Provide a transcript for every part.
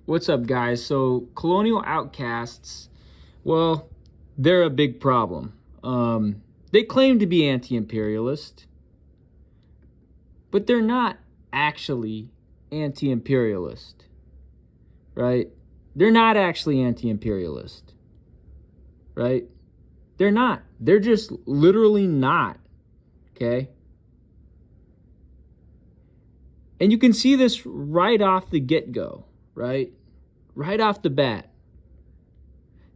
What's up, guys? So, colonial outcasts, well, they're a big problem. They claim to be anti-imperialist, but they're not actually anti-imperialist, right? They're not actually anti-imperialist, right? They're not. They're just literally not, okay? And you can see this right off the get-go, right? Right off the bat.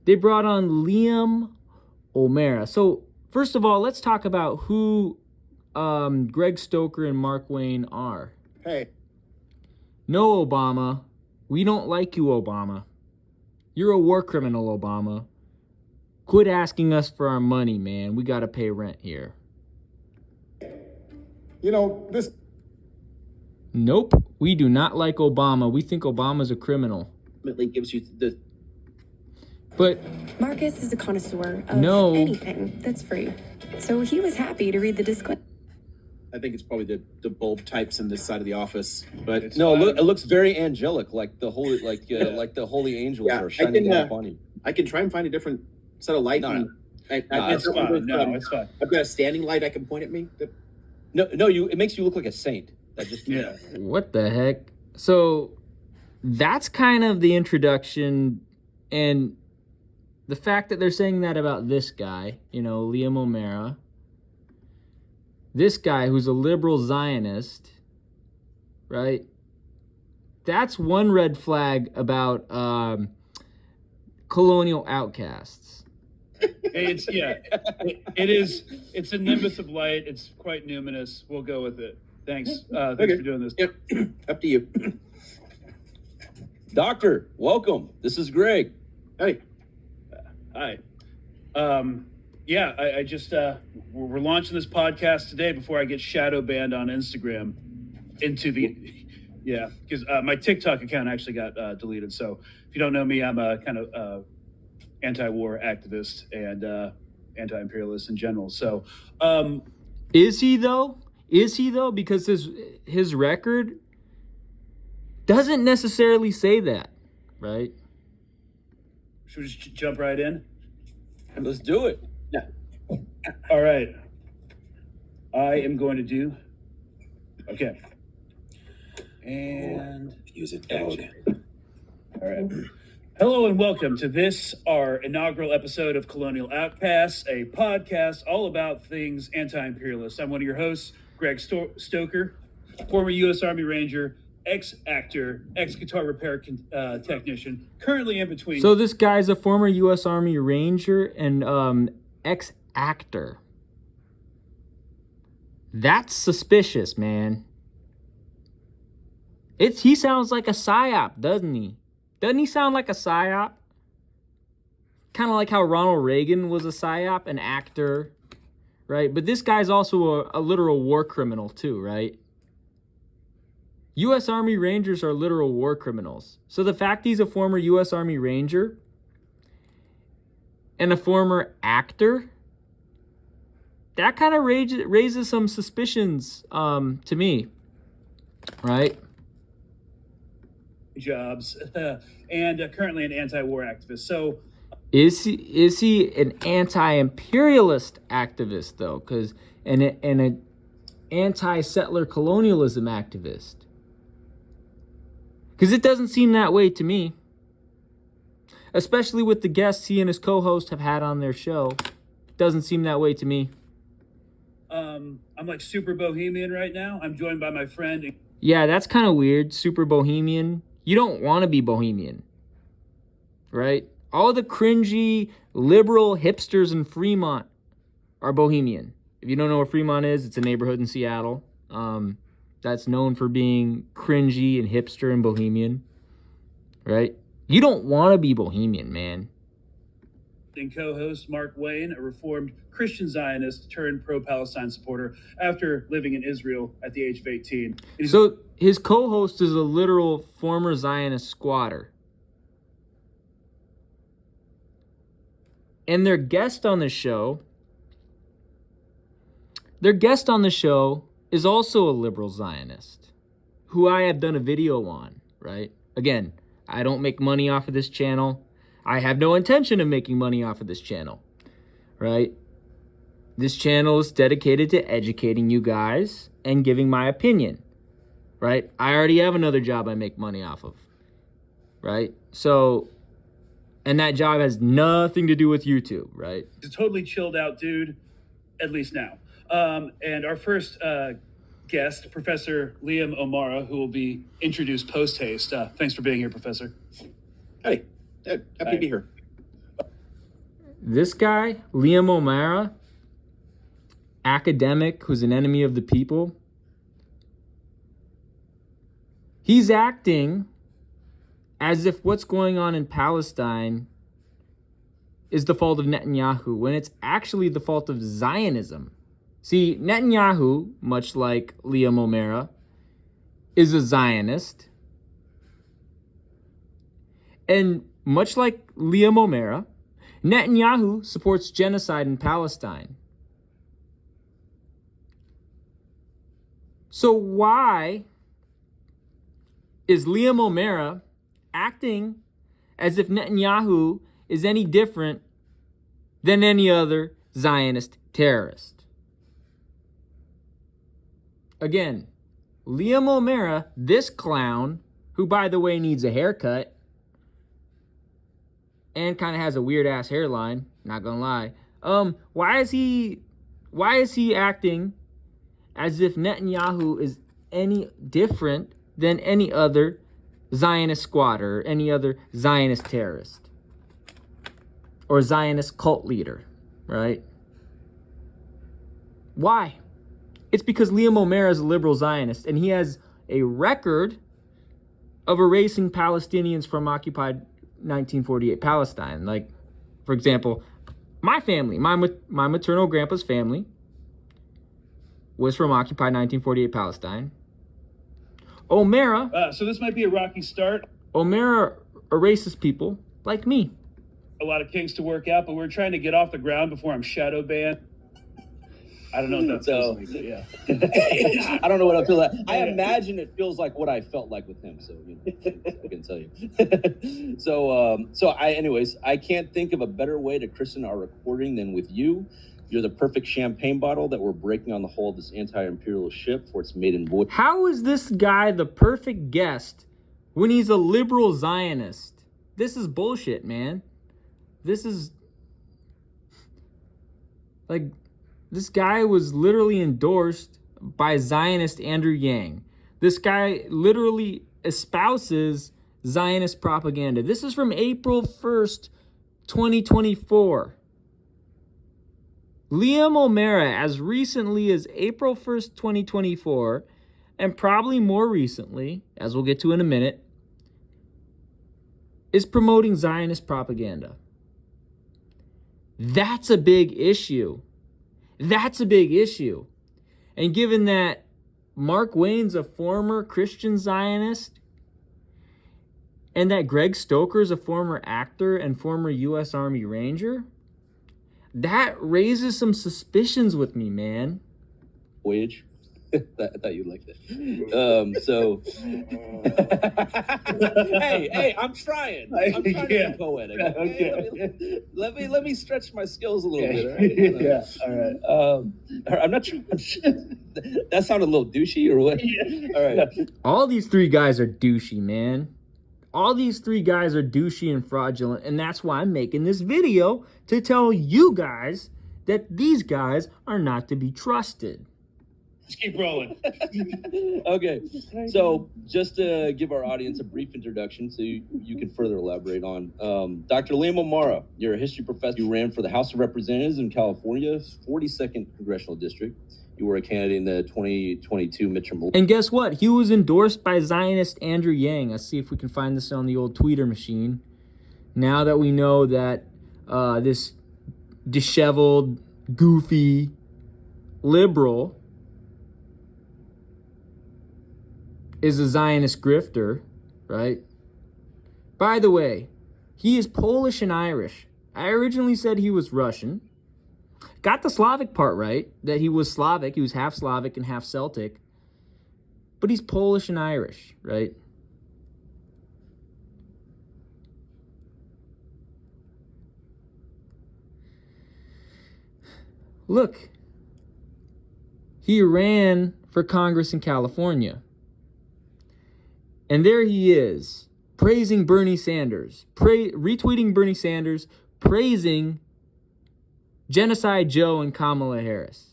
They brought on Liam O'Mara. So, first of all, let's talk about who Greg Stoker and Mark Wayne are. Hey. No, Obama. We don't like you, Obama. You're a war criminal, Obama. Quit asking us for our money, man. We gotta pay rent here. You know, this... Nope. We do not like Obama. We think Obama's a criminal. Ultimately gives you the... But Marcus is a connoisseur of anything that's free. So he was happy to read the disclaimer. I think it's probably the bulb types in this side of the office, but it looks very angelic, like the holy, like the holy angels are shining down upon you. I can try and find a different set of light. No, it's fine. It's fine. I've got a standing light I can point at me. It makes you look like a saint. That just What the heck? So that's kind of the introduction, and the fact that they're saying that about this guy, Liam O'Mara, this guy who's a liberal Zionist, right? That's one red flag about colonial outcasts. It's a nimbus of light. It's quite numinous. We'll go with it. Thanks. Thanks for doing this. Yep. Up to you. Doctor, welcome. This is Greg. Hey. Hi. I just we're launching this podcast today before I get shadow banned on Instagram because my TikTok account actually got deleted. So if you don't know me, I'm a kind of anti-war activist and anti-imperialist in general. So is he though? Because his record doesn't necessarily say that, right? Should we just jump right in? Let's do it. Yeah. All right. I am going to do. Okay. And use it, dog. All right. Hello and welcome to this, our inaugural episode of Colonial Outcasts, a podcast all about things anti-imperialist. I'm one of your hosts, Greg Stoker, former U.S. Army Ranger, ex-actor, ex-guitar repair technician, currently in between. So this guy's a former U.S. Army Ranger and ex-actor. That's suspicious, man. He sounds like a psyop, doesn't he? Doesn't he sound like a psyop? Kind of like how Ronald Reagan was a psyop, an actor, right? But this guy's also a literal war criminal too, right? U.S. Army Rangers are literal war criminals. So the fact he's a former U.S. Army Ranger and a former actor, that kind of raises some suspicions to me, right? Jobs and currently an anti-war activist. So is he an anti-imperialist activist though? Because an anti-settler colonialism activist. Because it doesn't seem that way to me. Especially with the guests he and his co-host have had on their show. It doesn't seem that way to me. I'm like super bohemian right now. I'm joined by my friend. Yeah, that's kind of weird. Super bohemian. You don't want to be bohemian. Right? All the cringy, liberal hipsters in Fremont are bohemian. If you don't know what Fremont is, it's a neighborhood in Seattle. That's known for being cringy and hipster and bohemian, right? You don't want to be bohemian, man. And co-host Mark Wayne, a reformed Christian Zionist turned pro-Palestine supporter after living in Israel at the age of 18. So his co-host is a literal former Zionist squatter. And their guest on the show is also a liberal Zionist who I have done a video on, right? Again, I don't make money off of this channel. I have no intention of making money off of this channel, right? This channel is dedicated to educating you guys and giving my opinion, right? I already have another job I make money off of, right? So, and that job has nothing to do with YouTube, right? He's a totally chilled out dude, at least now. And our first guest, Professor Liam O'Mara, who will be introduced post-haste. Thanks for being here, Professor. Hey, happy to be here. This guy, Liam O'Mara, academic who's an enemy of the people, he's acting as if what's going on in Palestine is the fault of Netanyahu, when it's actually the fault of Zionism. See, Netanyahu, much like Liam O'Mara, is a Zionist. And much like Liam O'Mara, Netanyahu supports genocide in Palestine. So why is Liam O'Mara acting as if Netanyahu is any different than any other Zionist terrorist? Again, Liam O'Mara, this clown, who by the way needs a haircut and kind of has a weird ass hairline, not gonna lie. Why is he acting as if Netanyahu is any different than any other Zionist squatter or any other Zionist terrorist or Zionist cult leader, right? Why? It's because Liam O'Mara is a liberal Zionist, and he has a record of erasing Palestinians from occupied 1948 Palestine. Like, for example, my family, my maternal grandpa's family was from occupied 1948 Palestine. O'Mara... so this might be a rocky start. O'Mara erases people like me. A lot of kinks to work out, but we're trying to get off the ground before I'm shadow banned. I don't know what that feels like, but yeah. I don't know what I feel like. I imagine it feels like what I felt like with him. So I can tell you. Anyways, I can't think of a better way to christen our recording than with you. You're the perfect champagne bottle that we're breaking on the hull of this anti-imperialist ship for its maiden voyage. How is this guy the perfect guest when he's a liberal Zionist? This is bullshit, man. This is like, this guy was literally endorsed by Zionist Andrew Yang. This guy literally espouses Zionist propaganda. This is from April 1st, 2024. Liam O'Mara, as recently as April 1st, 2024, and probably more recently, as we'll get to in a minute, is promoting Zionist propaganda. That's a big issue. That's a big issue. And given that Mark Wayne's a former Christian Zionist, and that Greg Stoker's a former actor and former U.S. Army Ranger, that raises some suspicions with me, man. Voyage. I thought you'd like that. Hey, I'm trying to be poetic. Okay? Let me stretch my skills a little bit. All right? All right. I'm not sure. That sounded a little douchey, or what? Yeah. All right. All these three guys are douchey, man. All these three guys are douchey and fraudulent, and that's why I'm making this video, to tell you guys that these guys are not to be trusted. Just keep rolling. Okay, so just to give our audience a brief introduction so you can further elaborate on, Dr. Liam O'Mara, you're a history professor. You ran for the House of Representatives in California's 42nd Congressional District. You were a candidate in the 2022 midterm. And guess what? He was endorsed by Zionist Andrew Yang. Let's see if we can find this on the old tweeter machine. Now that we know that this disheveled, goofy liberal is a Zionist grifter, right? By the way, he is Polish and Irish. I originally said he was Russian. Got the Slavic part right, that he was Slavic. He was half Slavic and half Celtic. But he's Polish and Irish, right? Look. He ran for Congress in California. And there he is, praising Bernie Sanders, retweeting Bernie Sanders, praising Genocide Joe and Kamala Harris.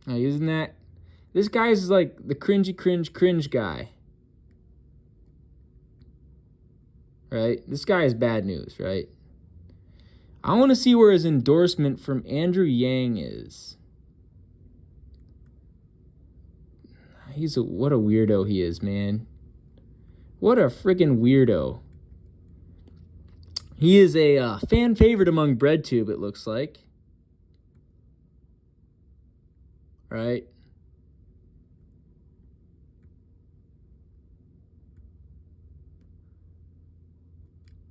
Now, isn't that... This guy's like the cringe guy. Right? This guy is bad news, right? I want to see where his endorsement from Andrew Yang is. What a weirdo he is, man. What a freaking weirdo. He is a fan favorite among BreadTube, it looks like. Right?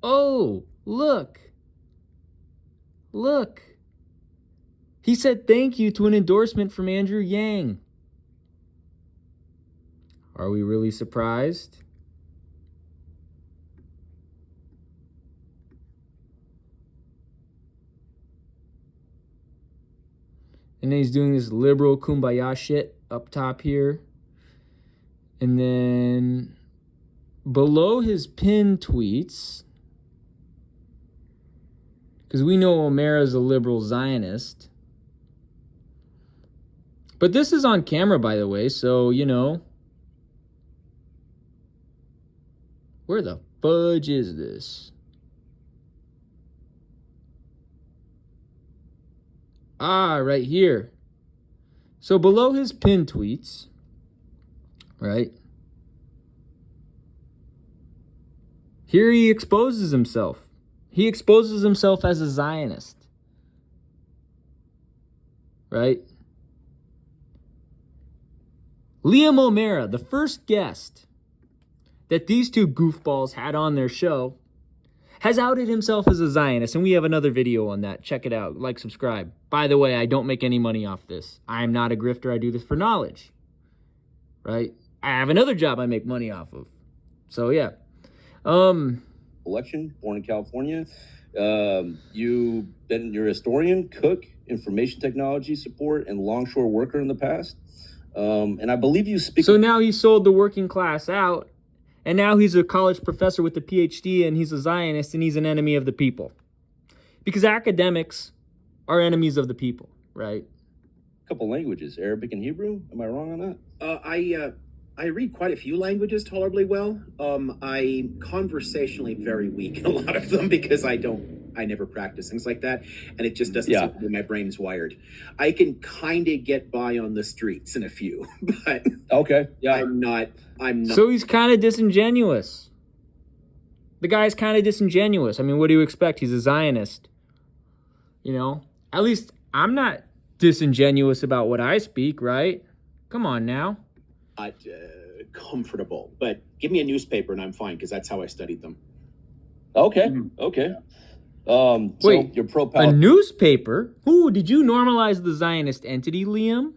Oh, look. Look. He said thank you to an endorsement from Andrew Yang. Are we really surprised? And then he's doing this liberal kumbaya shit up top here. And then below his pinned tweets, because we know O'Mara's a liberal Zionist. But this is on camera, by the way, so, you know. Where the fudge is this? Ah, right here. So below his pinned tweets, right? Here he exposes himself. He exposes himself as a Zionist. Right? Liam O'Mara, the first guest that these two goofballs had on their show, has outed himself as a Zionist, and we have another video on that. Check it out. Like, subscribe. By the way, I don't make any money off this. I am not a grifter. I do this for knowledge. Right? I have another job I make money off of. So, yeah. Election, born in California. You're a historian, cook, information technology support, and longshore worker in the past. And I believe you speak... So now he sold the working class out, and now he's a college professor with a PhD, and he's a Zionist, and he's an enemy of the people. Because academics are enemies of the people, right? A couple languages, Arabic and Hebrew. Am I wrong on that? I read quite a few languages tolerably well. I conversationally very weak in a lot of them because I never practice things like that, and it just doesn't seem the way my brain is wired. I can kind of get by on the streets in a few, but okay, yeah, I'm not. So he's kind of disingenuous. The guy's kind of disingenuous. I mean, what do you expect? He's a Zionist. You know, at least I'm not disingenuous about what I speak, right? Come on now. Not comfortable, but give me a newspaper and I'm fine because that's how I studied them. Okay, okay. So wait, you're pro a newspaper? Ooh, did you normalize the Zionist entity, Liam?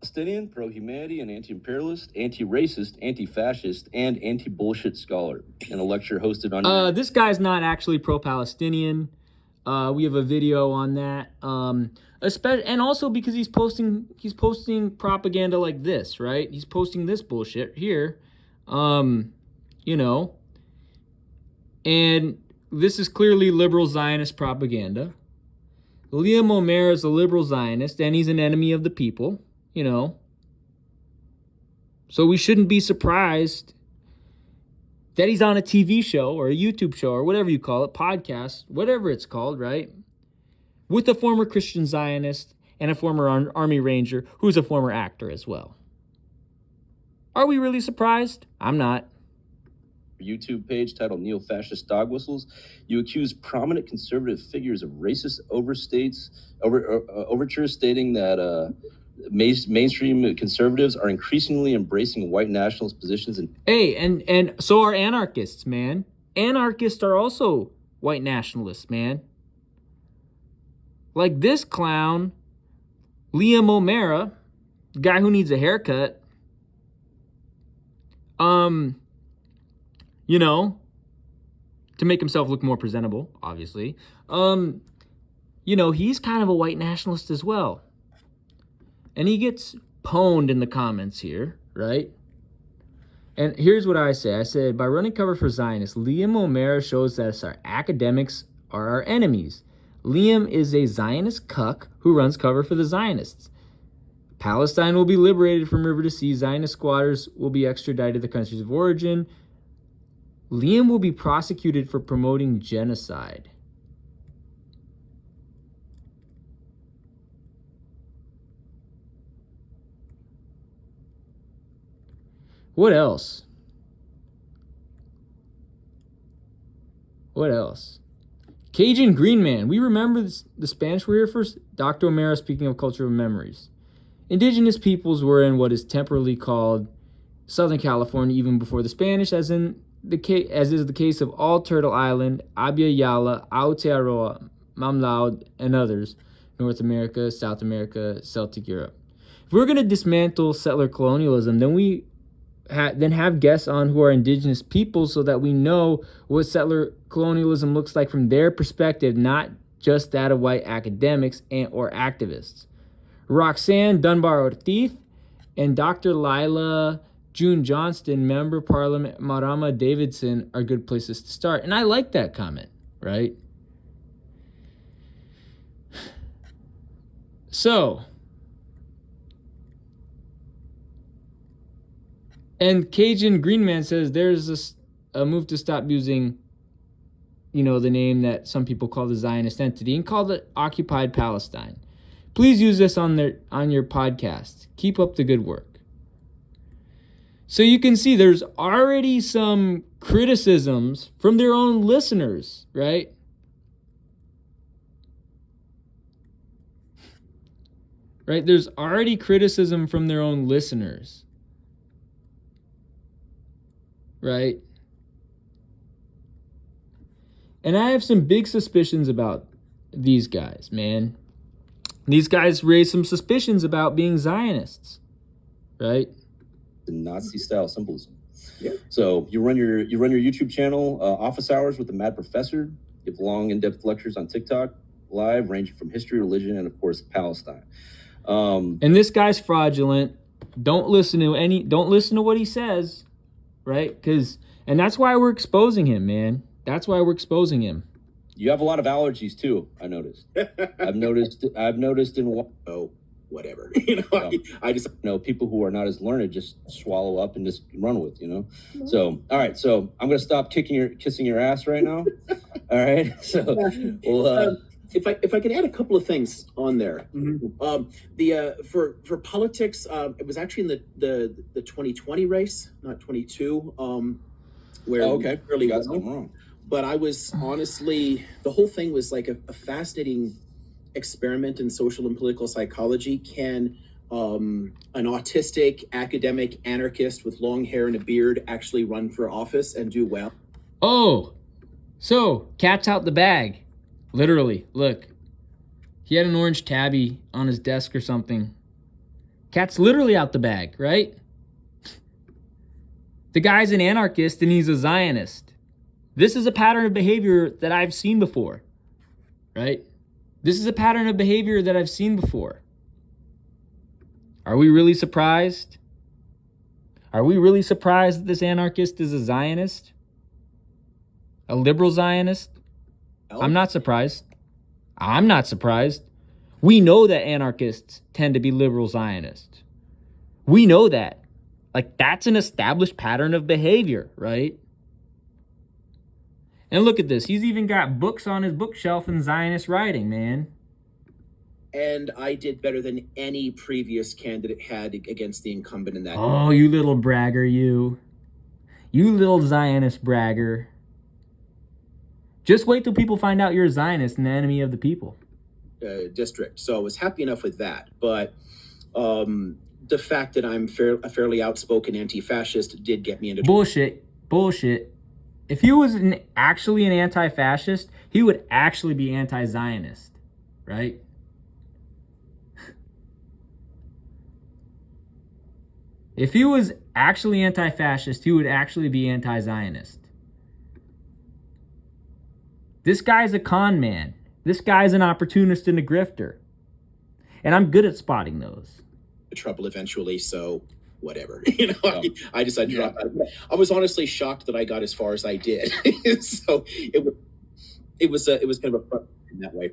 Palestinian, pro-humanity, and anti-imperialist, anti-racist, anti-fascist, and anti-bullshit scholar in a lecture hosted on... This guy's not actually pro-Palestinian. We have a video on that. And also because he's posting propaganda like this, right? He's posting this bullshit here. You know. And this is clearly liberal Zionist propaganda. Liam O'Mara is a liberal Zionist, and he's an enemy of the people, you know. So we shouldn't be surprised that he's on a TV show or a YouTube show or whatever you call it, podcast, whatever it's called, right? With a former Christian Zionist and a former Army Ranger who's a former actor as well. Are we really surprised? I'm not. YouTube page titled Neo-Fascist Dog Whistles, you accuse prominent conservative figures of racist overtures stating that mainstream conservatives are increasingly embracing white nationalist positions. Hey, and so are anarchists, man. Anarchists are also white nationalists, man. Like this clown, Liam O'Mara, guy who needs a haircut, You know, to make himself look more presentable, obviously. You know, he's kind of a white nationalist as well. And he gets pwned in the comments here, right? And here's what I say. I said, by running cover for Zionists, Liam O'Mara shows that our academics are our enemies. Liam is a Zionist cuck who runs cover for the Zionists. Palestine will be liberated from river to sea. Zionist squatters will be extradited to the countries of origin. Liam will be prosecuted for promoting genocide. What else? What else? Cajun Green Man. We remember the Spanish were here first. Dr. O'Mara speaking of cultural memories. Indigenous peoples were in what is temporarily called Southern California even before the Spanish, as is the case of all Turtle Island, Abya Yala, Aotearoa, Mamlaud, and others, North America, South America, Celtic Europe. If we're going to dismantle settler colonialism, then we have guests on who are indigenous peoples so that we know what settler colonialism looks like from their perspective, not just that of white academics or activists. Roxanne Dunbar Ortiz and Dr. Lila June Johnston, Member Parliament Marama Davidson are good places to start. And I like that comment, right? So, and Cajun Greenman says there's a move to stop using, you know, the name that some people call the Zionist entity and call it Occupied Palestine. Please use this on your podcast. Keep up the good work. So you can see there's already some criticisms from their own listeners, right? Right? There's already criticism from their own listeners. Right? And I have some big suspicions about these guys, man. These guys raise some suspicions about being Zionists, right? The Nazi-style symbolism. Yeah. So you run your YouTube channel, Office Hours with the Mad Professor. You have long, in-depth lectures on TikTok Live, ranging from history, religion, and of course Palestine. And this guy's fraudulent. Don't listen to what he says, right? And that's why we're exposing him, man. That's why we're exposing him. You have a lot of allergies too, I noticed. I've noticed in whatever. You know, I just people who are not as learned just swallow up and just run with, you know. So all right, so I'm gonna stop kissing your ass right now. All right. So well, if I could add a couple of things on there. Mm-hmm. For politics, it was actually in the 2020 race, not 22. Where okay, really got something wrong. But I was honestly, the whole thing was like a fascinating experiment in social and political psychology. Can an autistic academic anarchist with long hair and a beard actually run for office and do well? Oh, so cat's out the bag. Literally, look. He had an orange tabby on his desk or something. Cat's literally out the bag, right? The guy's an anarchist and he's a Zionist. This is a pattern of behavior that I've seen before, right? This is a pattern of behavior that I've seen before. Are we really surprised? Are we really surprised that this anarchist is a Zionist? A liberal Zionist? I'm not surprised. I'm not surprised. We know that anarchists tend to be liberal Zionists. We know that. Like, that's an established pattern of behavior, right? And look at this. He's even got books on his bookshelf in Zionist writing, man. And I did better than any previous candidate had against the incumbent in that. Oh, you little bragger, you. You little Zionist bragger. Just wait till people find out you're a Zionist and the enemy of the people. District. So I was happy enough with that. But the fact that I'm a fairly outspoken anti-fascist did get me into Bullshit. If he was actually an anti-fascist, he would actually be anti-Zionist, right? If he was actually anti-fascist, he would actually be anti-Zionist. This guy's a con man. This guy's an opportunist and a grifter. And I'm good at spotting those. Trouble eventually, so whatever. I decided to drop out. I was honestly shocked that I got as far as I did. So it was kind of a fun in that way.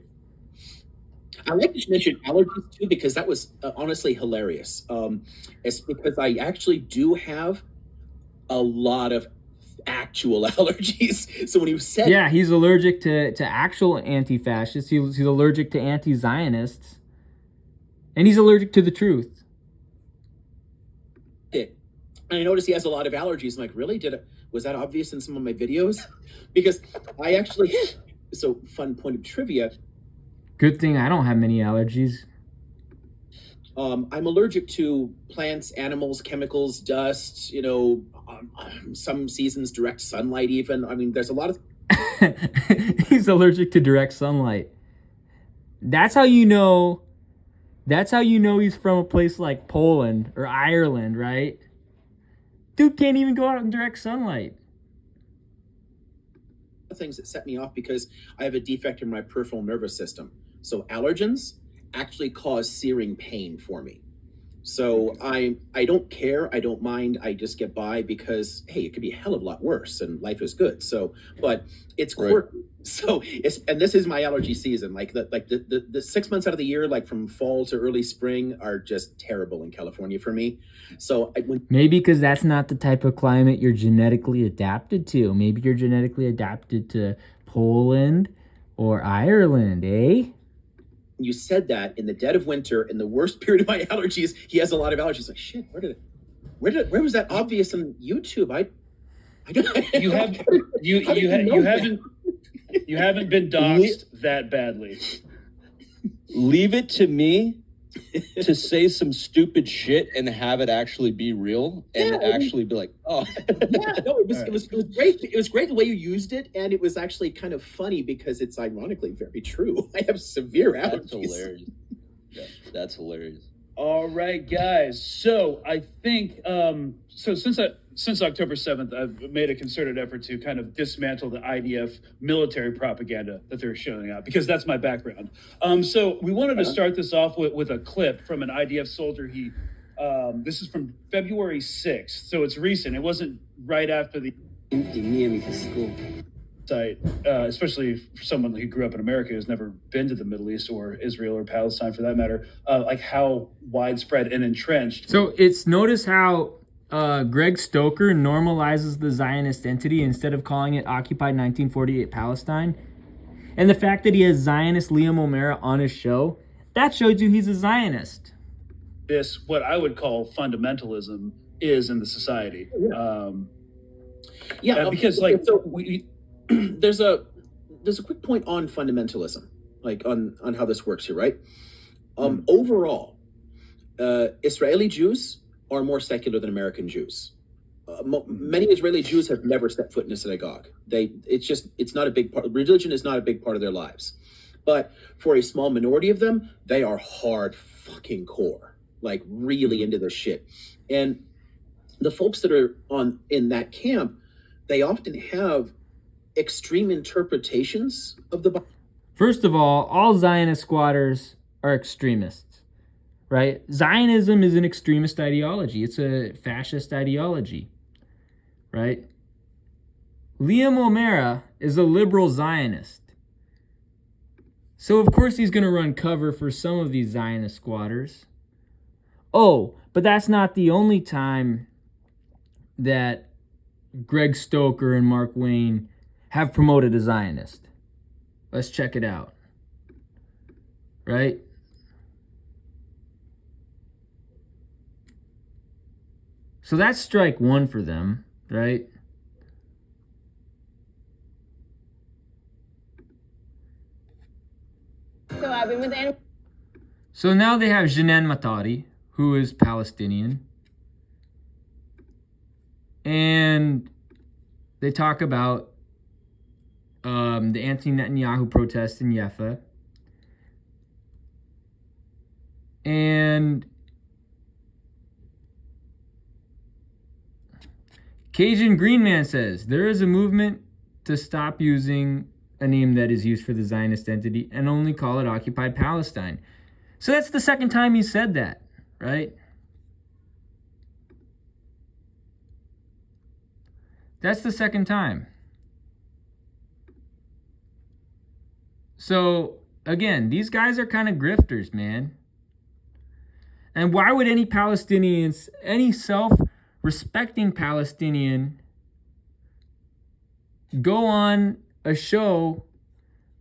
I like that you mentioned allergies too, because that was honestly hilarious. It's because I actually do have a lot of actual allergies. So when he said, yeah, he's allergic to actual anti-fascists. He's allergic to anti-Zionists, and he's allergic to the truth. And I noticed he has a lot of allergies. I'm like, really? Was that obvious in some of my videos? Because I actually, so fun point of trivia. Good thing I don't have many allergies. I'm allergic to plants, animals, chemicals, dust, some seasons direct sunlight even. I mean, there's a lot of... He's allergic to direct sunlight. That's how you know he's from a place like Poland or Ireland, right? Dude can't even go out in direct sunlight. Things that set me off because I have a defect in my peripheral nervous system. So allergens actually cause searing pain for me. So I don't care, I don't mind, I just get by because, hey, it could be a hell of a lot worse and life is good. So, but it's quirky. Right. So and this is my allergy season. Like the 6 months out of the year, like from fall to early spring, are just terrible in California for me. So maybe because that's not the type of climate you're genetically adapted to. Maybe you're genetically adapted to Poland or Ireland, eh? You said that in the dead of winter, in the worst period of my allergies, he has a lot of allergies. Like, shit, where was that obvious on YouTube? I don't. You haven't been doxxed that badly. Leave it to me to say some stupid shit and have it actually be real and actually be like, oh. Yeah, no, it was great. It was great the way you used it, and it was actually kind of funny because it's ironically very true. I have severe allergies. That's hilarious. Yeah, that's hilarious. All right, guys. So I think since October 7th, I've made a concerted effort to kind of dismantle the IDF military propaganda that they're showing out, because that's my background. So we wanted to start this off with a clip from an IDF soldier. This is from February 6th, so it's recent. It wasn't right after the site, especially for someone who grew up in America who's never been to the Middle East or Israel or Palestine for that matter, like how widespread and entrenched. So notice how Greg Stoker normalizes the Zionist entity instead of calling it occupied 1948 Palestine. And the fact that he has Zionist Liam O'Mara on his show, that shows you he's a Zionist. This, what I would call fundamentalism, is in the society. Because like there's a quick point on fundamentalism, like on how this works here, right? Overall, Israeli Jews are more secular than American Jews. Many Israeli Jews have never set foot in a synagogue. It's not a big part. Religion is not a big part of their lives. But for a small minority of them, they are hard fucking core, like really into this shit. And the folks that are in that camp, they often have extreme interpretations of the Bible. First of all Zionist squatters are extremists. Right? Zionism is an extremist ideology. It's a fascist ideology. Right? Liam O'Mara is a liberal Zionist. So of course he's going to run cover for some of these Zionist squatters. Oh, but that's not the only time that Greg Stoker and Mark Wayne have promoted a Zionist. Let's check it out. Right? So that's strike one for them, right? So I've been with the So now they have Jeanine Matari, who is Palestinian. And they talk about the anti-Netanyahu protests in Jaffa. And Cajun Green Man says, there is a movement to stop using a name that is used for the Zionist entity and only call it Occupied Palestine. So that's the second time he said that, right? That's the second time. So, again, these guys are kind of grifters, man. And why would any Palestinians, any self-respecting Palestinian, go on a show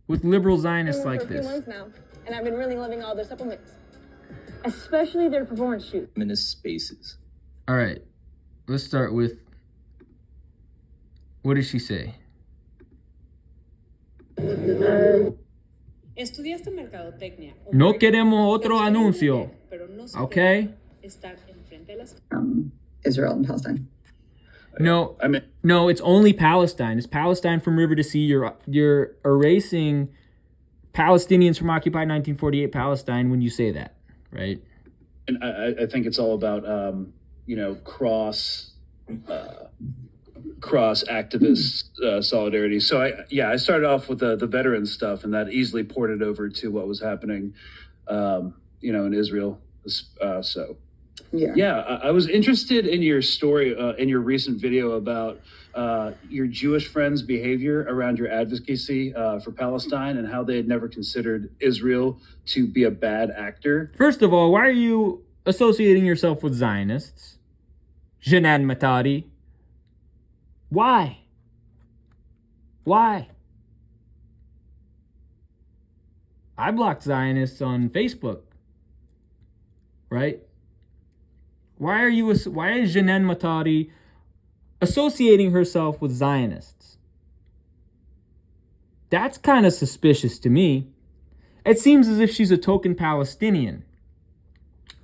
with liberal Zionists like this? For a few months now, and I've been really loving all their supplements, especially their performance shoot. Feminist spaces. All right, let's start with, what does she say? Estudiaste mercadotecnia. No queremos otro anuncio. Okay? Israel and Palestine. No, no, it's only Palestine. It's Palestine from river to sea. You're erasing Palestinians from occupied 1948 Palestine when you say that, right? And I think it's all about cross activist solidarity. So I started off with the veteran stuff, and that easily ported over to what was happening, in Israel. I was interested in your story, in your recent video about your Jewish friends' behavior around your advocacy for Palestine and how they had never considered Israel to be a bad actor. First of all, why are you associating yourself with Zionists? Jenan Matadi. Why? I blocked Zionists on Facebook, right? Why is Jenan Matadi associating herself with Zionists? That's kind of suspicious to me. It seems as if she's a token Palestinian.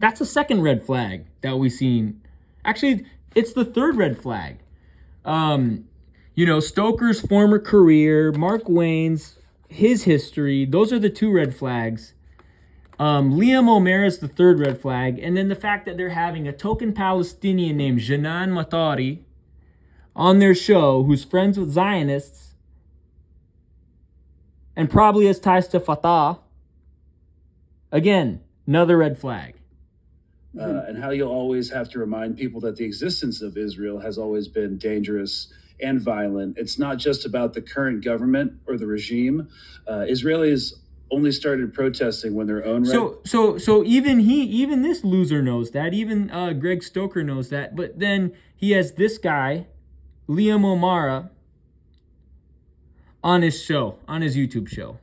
That's a second red flag that we've seen. Actually, it's the third red flag. Stoker's former career, Mark Wayne's, his history, those are the two red flags. Liam O'Mara's the third red flag, and then the fact that they're having a token Palestinian named Jenan Matari on their show who's friends with Zionists and probably has ties to Fatah. Again, another red flag. And how you'll always have to remind people that the existence of Israel has always been dangerous and violent. It's not just about the current government or the regime. Israelis only started protesting when their own... So even this loser knows that. Even Greg Stoker knows that. But then he has this guy, Liam O'Mara, on his show, on his YouTube show.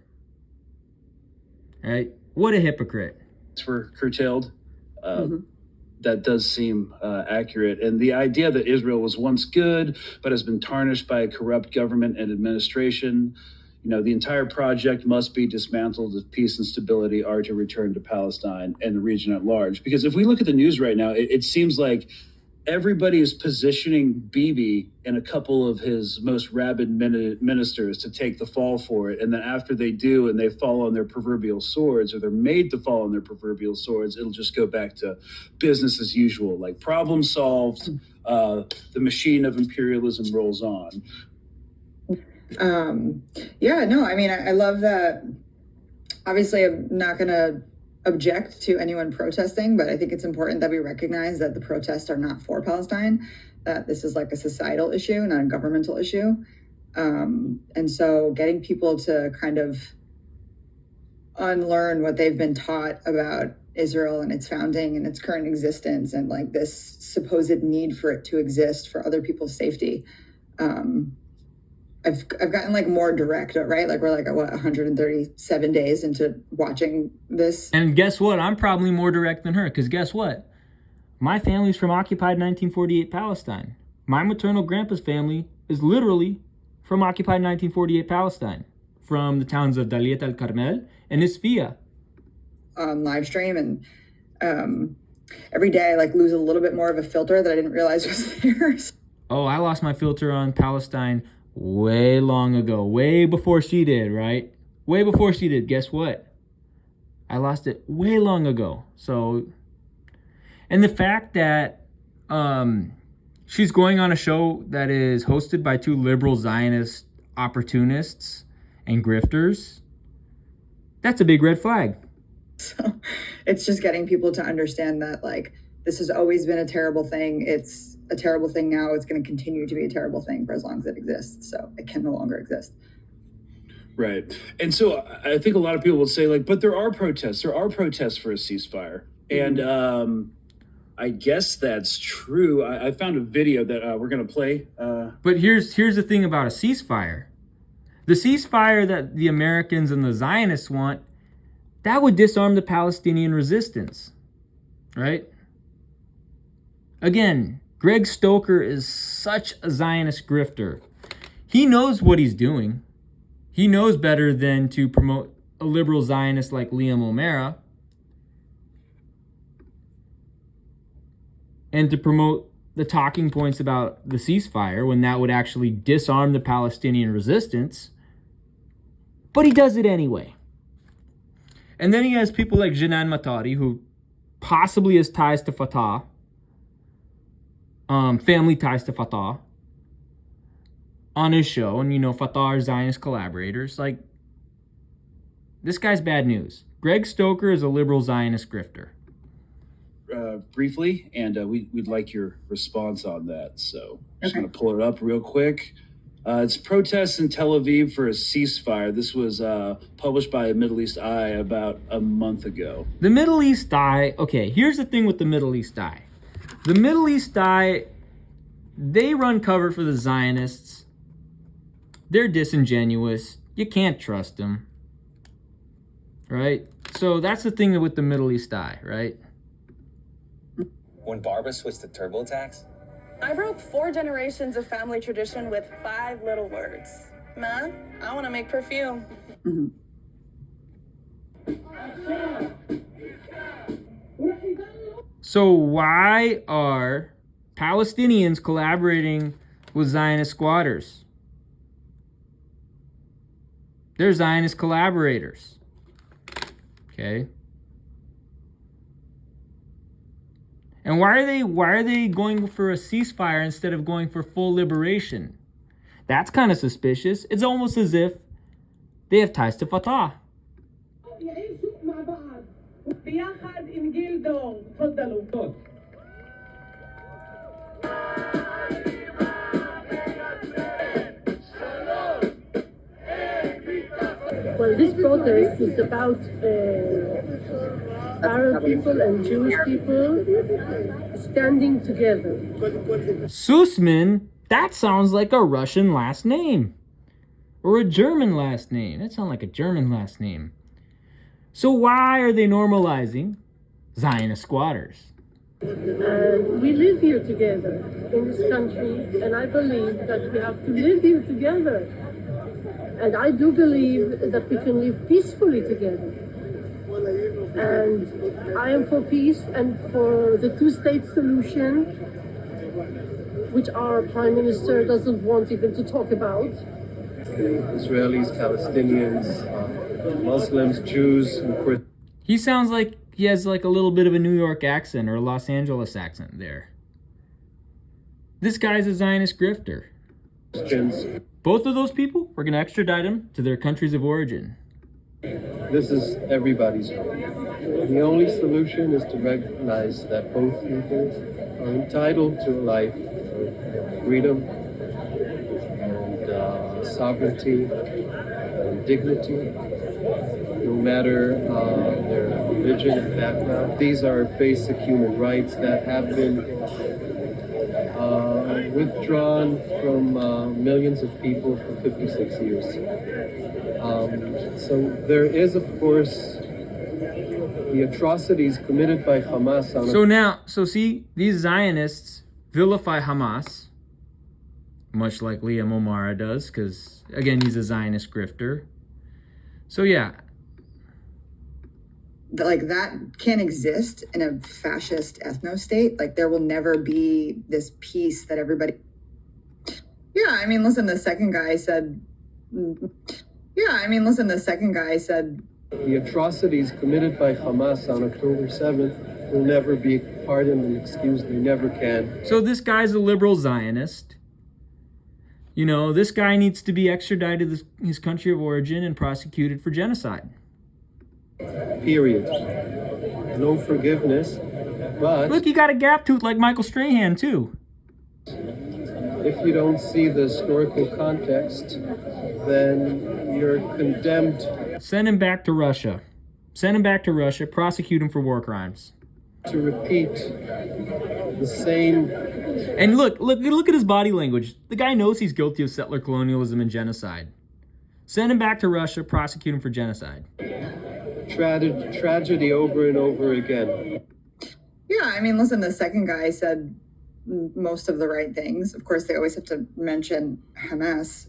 Right? What a hypocrite. Were curtailed. That does seem accurate. And the idea that Israel was once good, but has been tarnished by a corrupt government and administration, the entire project must be dismantled if peace and stability are to return to Palestine and the region at large. Because if we look at the news right now, it seems like everybody is positioning Bibi and a couple of his most rabid ministers to take the fall for it. And then after they do, and they fall on their proverbial swords, or they're made to fall on their proverbial swords, it'll just go back to business as usual. Like, problem solved, the machine of imperialism rolls on. I love that. Obviously, I'm not going to object to anyone protesting, but I think it's important that we recognize that the protests are not for Palestine, that this is like a societal issue, not a governmental issue. And so getting people to kind of unlearn what they've been taught about Israel and its founding and its current existence and like this supposed need for it to exist for other people's safety. I've gotten like more direct, right? Like we're like at 137 days into watching this. And guess what? I'm probably more direct than her, because guess what? My family's from occupied 1948 Palestine. My maternal grandpa's family is literally from occupied 1948 Palestine, from the towns of Daliet al Carmel and Isfia. Live stream, and every day I like lose a little bit more of a filter that I didn't realize was there. Oh, I lost my filter on Palestine way long ago, way before she did, right? Way before she did. Guess what? I lost it way long ago. So, and the fact that she's going on a show that is hosted by two liberal Zionist opportunists and grifters. That's a big red flag. So it's just getting people to understand that, like, this has always been a terrible thing. It's a terrible thing now. It's going to continue to be a terrible thing for as long as it exists. So it can no longer exist. Right. And so I think a lot of people will say, like, but there are protests. There are protests for a ceasefire. And I guess that's true. I found a video that we're going to play. But here's the thing about a ceasefire. The ceasefire that the Americans and the Zionists want, that would disarm the Palestinian resistance, right? Again, Greg Stoker is such a Zionist grifter. He knows what he's doing. He knows better than to promote a liberal Zionist like Liam O'Mara and to promote the talking points about the ceasefire when that would actually disarm the Palestinian resistance. But he does it anyway. And then he has people like Jinan Matari, who possibly has ties to Fatah, family ties to Fatah, on his show. And, you know, Fatah are Zionist collaborators. Like, this guy's bad news. Greg Stoker is a liberal Zionist grifter. Briefly, and we'd like your response on that. So I'm just going to pull it up real quick. It's protests in Tel Aviv for a ceasefire. This was published by Middle East Eye about a month ago. The Middle East Eye, okay, here's the thing with the Middle East Eye. The Middle East Eye, they run cover for the Zionists. They're disingenuous. You can't trust them. Right? So that's the thing with the Middle East Eye, right? When Barbara switched to TurboTax? I broke 4 generations of family tradition with 5 little words. Ma, I want to make perfume. So why are Palestinians collaborating with Zionist squatters? They're Zionist collaborators. Okay. And why are they going for a ceasefire instead of going for full liberation? That's kind of suspicious. It's almost as if they have ties to Fatah. Well, this protest is about Arab people and Jewish people standing together. Sussman, that sounds like a Russian last name. Or a German last name. That sounds like a German last name. So why are they normalizing Zionist squatters? And we live here together in this country, and I believe that we have to live here together. And I do believe that we can live peacefully together. And I am for peace and for the two-state solution, which our Prime Minister doesn't want even to talk about. Israelis, Palestinians, Muslims, Jews, and Christians. He sounds like he has like a little bit of a New York accent or a Los Angeles accent there. This guy's a Zionist grifter. Both of those people, we're going to extradite them to their countries of origin. This is everybody's home. The only solution is to recognize that both people are entitled to a life of freedom and sovereignty and dignity, no matter their religion and background. These are basic human rights that have been withdrawn from millions of people for 56 years. So there is, of course, the atrocities committed by Hamas on... So see, these Zionists vilify Hamas, much like Liam O'Mara does, because, again, he's a Zionist grifter. So, yeah. Like, that can't exist in a fascist ethno-state. Like, there will never be this peace that everybody... Yeah, I mean, listen, the second guy said... The atrocities committed by Hamas on October 7th will never be pardoned and excused. They never can. So this guy's a liberal Zionist. You know, this guy needs to be extradited to his country of origin and prosecuted for genocide. Period. No forgiveness. But look, you got a gap tooth like Michael Strahan, too. if you don't see the historical context, then you're condemned. Send him back to Russia. Send him back to Russia. Prosecute him for war crimes. To repeat the same. And look at his body language. The guy knows he's guilty of settler colonialism and genocide. Send him back to Russia. Prosecute him for genocide. Tragedy over and over again. Yeah, I mean, listen, the second guy said most of the right things. Of course, they always have to mention Hamas.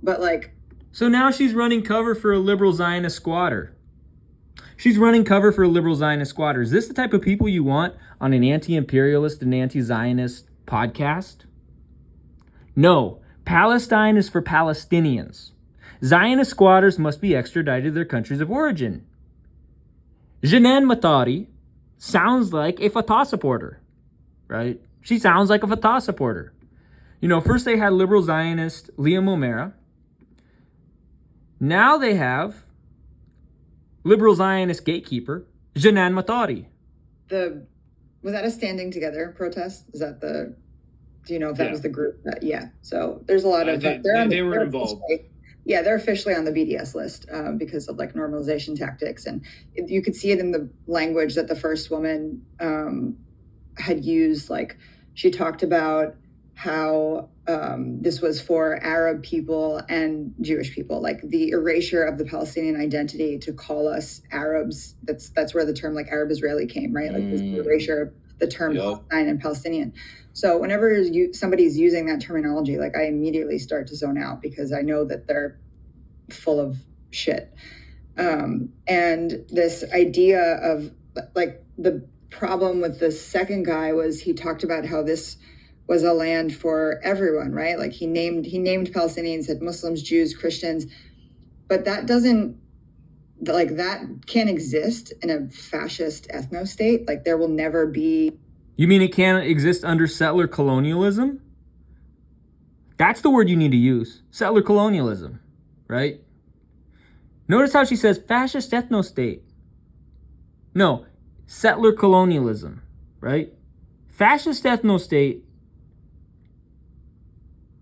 But like... So now she's running cover for a liberal Zionist squatter. She's running cover for a liberal Zionist squatter. Is this the type of people you want on an anti-imperialist and anti-Zionist podcast? No. Palestine is for Palestinians. Zionist squatters must be extradited to their countries of origin. Jenan Matari sounds like a Fatah supporter, right? She sounds like a Fatah supporter. You know, first they had liberal Zionist Liam O'Mara. Now they have liberal Zionist gatekeeper Jenan Matari. Was that a standing together protest? Is that the? Do you know if that was the group? Yeah. So there's a lot of they were involved. Yeah, they're officially on the BDS list because of like normalization tactics, and you could see it in the language that the first woman had used. Like she talked about how this was for Arab people and Jewish people, like the erasure of the Palestinian identity to call us Arabs. That's where the term like Arab Israeli came, right? Like this erasure of the term Palestine and Palestinian. So whenever somebody's using that terminology, like I immediately start to zone out because I know that they're full of shit. And this idea of like the problem with the second guy was he talked about how this was a land for everyone, right? Like he named Palestinians, said Muslims, Jews, Christians, but that can't exist in a fascist ethno state. Like there will never be. You mean it can't exist under settler colonialism? That's the word you need to use. Settler colonialism, right? Notice how she says fascist ethno state. No, settler colonialism, right? Fascist ethno state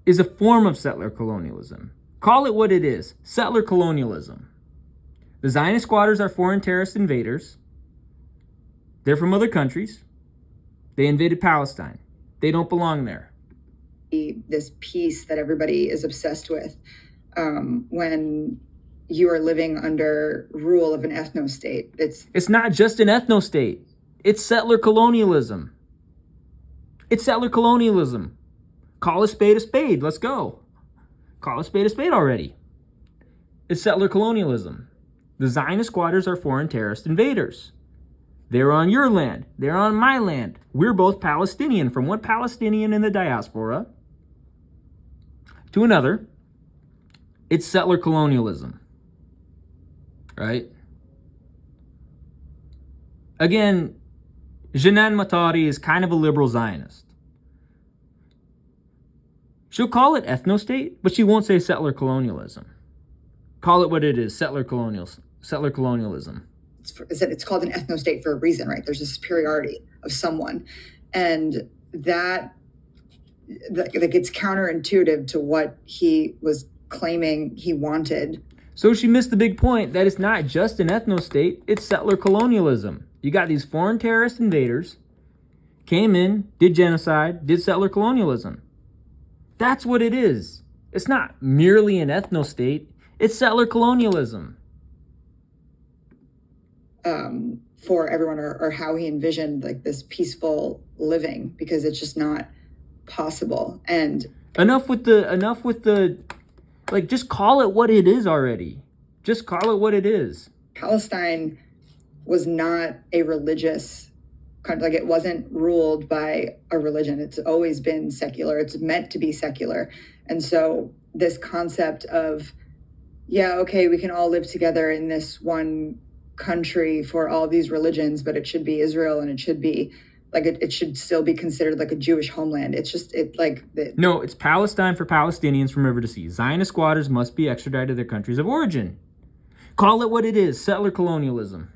is a form of settler colonialism. Call it what it is, settler colonialism. The Zionist squatters are foreign terrorist invaders. They're from other countries. They invaded Palestine. They don't belong there. This peace that everybody is obsessed with when you are living under rule of an ethno state. It's not just an ethno state. It's settler colonialism. It's settler colonialism. Call a spade a spade. Let's go. Call a spade already. It's settler colonialism. The Zionist squatters are foreign terrorist invaders. They're on your land. They're on my land. We're both Palestinian. From one Palestinian in the diaspora to another, it's settler colonialism. Right? Again, Jenan Matari is kind of a liberal Zionist. She'll call it ethno-state, but she won't say settler colonialism. Call it what it is, settler colonialism. It's called an ethno state for a reason, right? There's a superiority of someone, and that like it's counterintuitive to what he was claiming he wanted. So she missed the big point that it's not just an ethno state; it's settler colonialism. You got these foreign terrorist invaders came in, did genocide, did settler colonialism. That's what it is. It's not merely an ethno state; it's settler colonialism. For everyone, or how he envisioned like this peaceful living, because it's just not possible. And enough with the like, just call it what it is already. Just call it what it is. Palestine was not a religious country. Like it wasn't ruled by a religion. It's always been secular. It's meant to be secular. And so this concept of, yeah, okay, we can all live together in this one country for all these religions, but it should be Israel, and it should be like it should still be considered like a Jewish homeland. It's just no, it's Palestine for Palestinians from river to sea. Zionist squatters must be extradited to their countries of origin. Call it what it is, settler colonialism.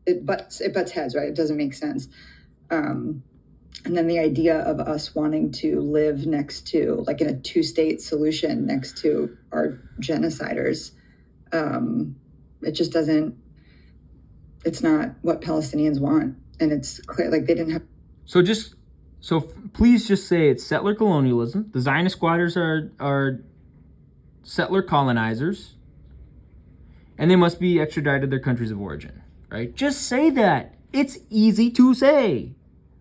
It butts heads, right? It doesn't make sense. And then the idea of us wanting to live next to, like in a 2-state solution next to our genociders, it just doesn't, it's not what Palestinians want. And it's clear, like they didn't have. So please just say it's settler colonialism. The Zionist squatters are settler colonizers, and they must be extradited to their countries of origin, right? Just say that. It's easy to say.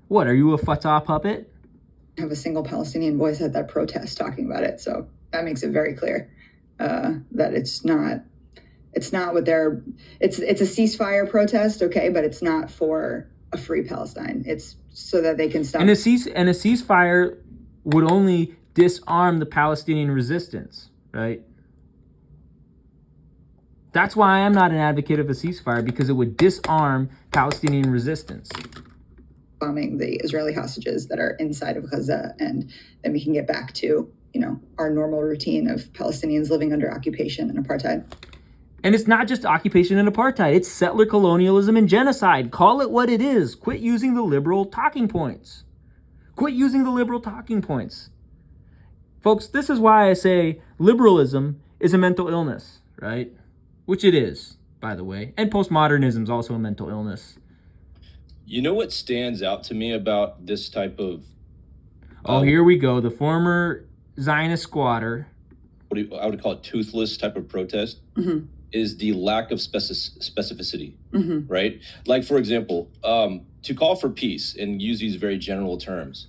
What, are you a Fatah puppet? Have a single Palestinian voice at that protest talking about it. So that makes it very clear that it's not what they're, it's a ceasefire protest, okay, but it's not for a free Palestine. It's so that they can stop. And a ceasefire would only disarm the Palestinian resistance, right? That's why I'm not an advocate of a ceasefire, because it would disarm Palestinian resistance. Bombing the Israeli hostages that are inside of Gaza, and then we can get back to, our normal routine of Palestinians living under occupation and apartheid. And it's not just occupation and apartheid. It's settler colonialism and genocide. Call it what it is. Quit using the liberal talking points. Quit using the liberal talking points. Folks, this is why I say liberalism is a mental illness, right? Which it is, by the way. And postmodernism is also a mental illness. You know what stands out to me about this type of... Oh, here we go. The former Zionist squatter. I would call it toothless type of protest. Mm-hmm. Is the lack of specificity, mm-hmm. right? Like, for example, to call for peace and use these very general terms,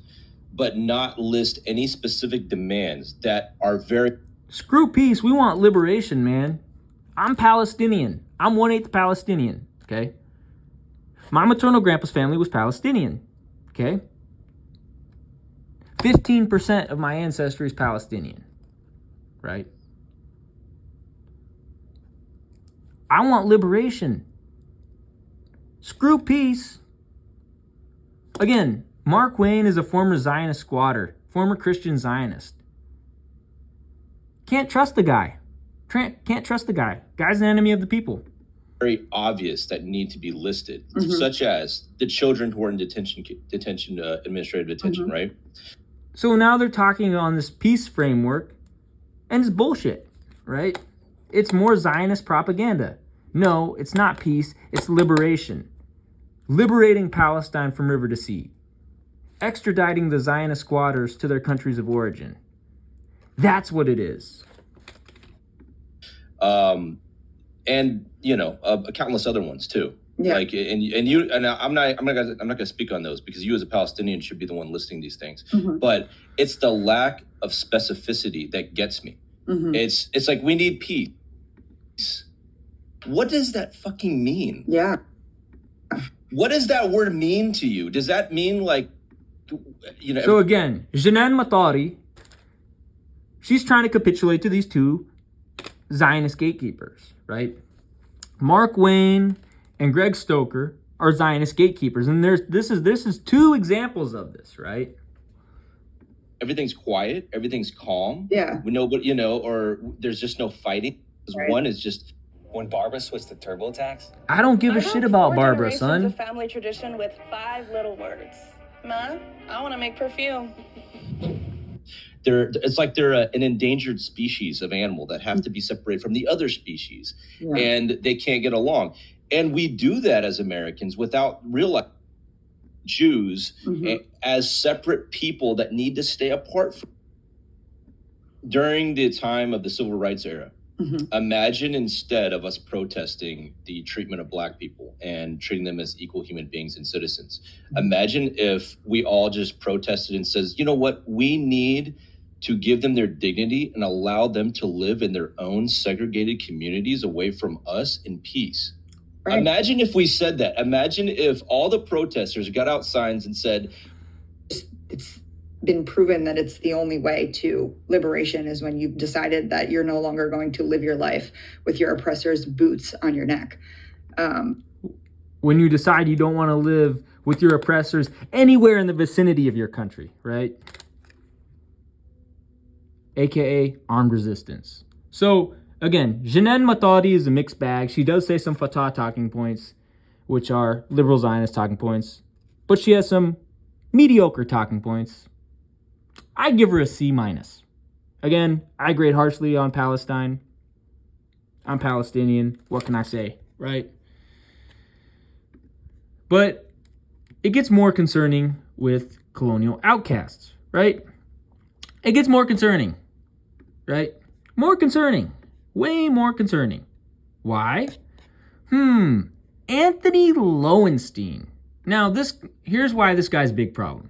but not list any specific demands that are very... Screw peace. We want liberation, man. I'm Palestinian. I'm 1/8 Palestinian, okay? My maternal grandpa's family was Palestinian, okay? 15% of my ancestry is Palestinian, right? I want liberation. Screw peace. Again, Mark Wayne is a former Zionist squatter, former Christian Zionist. Can't trust the guy. Can't trust the guy. Guy's an enemy of the people. Very obvious that need to be listed, mm-hmm. such as the children who are in administrative detention, mm-hmm. right? So now they're talking on this peace framework, and it's bullshit, right? It's more Zionist propaganda. No, it's not peace, it's liberation. Liberating Palestine from river to sea. Extraditing the Zionist squatters to their countries of origin. That's what it is. And countless other ones too. Yeah. Like, I'm not gonna speak on those, because you as a Palestinian should be the one listing these things. Mm-hmm. But it's the lack of specificity that gets me. Mm-hmm. It's like, we need peace. What does that fucking mean? Yeah. What does that word mean to you? Does that mean like, So again, Jeanne Matari, she's trying to capitulate to these two Zionist gatekeepers, right? Mark Wayne and Greg Stoker are Zionist gatekeepers, and this is two examples of this, right? Everything's quiet, everything's calm. Yeah. We know, but or there's just no fighting. Right. One is just... When Barbara switched to TurboTax? I don't give a shit about Barbara, son. A family tradition with 5 little words. Ma, I want to make perfume. It's like they're an endangered species of animal that have to be separated from the other species, and they can't get along. And we do that as Americans without realizing Jews as separate people that need to stay apart. During the time of the Civil Rights era, imagine, instead of us protesting the treatment of Black people and treating them as equal human beings and citizens, imagine if we all just protested and says, you know what, we need to give them their dignity and allow them to live in their own segregated communities away from us in peace. Right. Imagine if we said that. Imagine if all the protesters got out signs and said, it's been proven that it's the only way to liberation is when you've decided that you're no longer going to live your life with your oppressor's boots on your neck. when you decide you don't want to live with your oppressors anywhere in the vicinity of your country, right? AKA armed resistance. So, again, Jeanette Matadi is a mixed bag. She does say some Fatah talking points, which are liberal Zionist talking points, but she has some mediocre talking points. I'd give her a C minus. Again, I grade harshly on Palestine. I'm Palestinian. What can I say, right? But it gets more concerning with colonial outcasts, right? It gets more concerning, right? More concerning. Way more concerning. Why? Anthony Lowenstein. Now, here's why this guy's a big problem.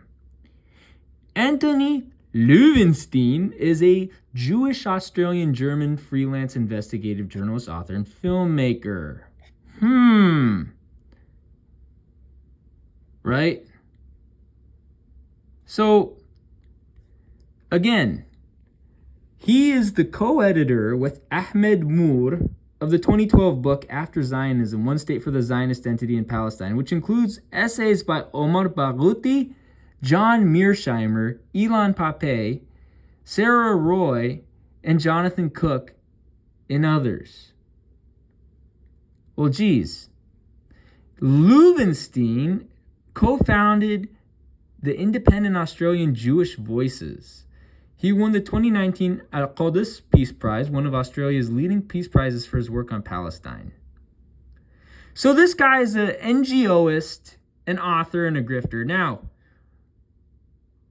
Anthony Lowenstein is a Jewish Australian German freelance investigative journalist, author, and filmmaker. Right? So, again, he is the co-editor with Ahmed Moore of the 2012 book After Zionism, One State for the Zionist Entity in Palestine, which includes essays by Omar Baghouti, John Mearsheimer, Ilan Pape, Sarah Roy, and Jonathan Cook, and others. Well, geez. Lowenstein co-founded the Independent Australian Jewish Voices. He won the 2019 Al-Quds Peace Prize, one of Australia's leading peace prizes for his work on Palestine. So this guy is an NGOist, an author, and a grifter. Now,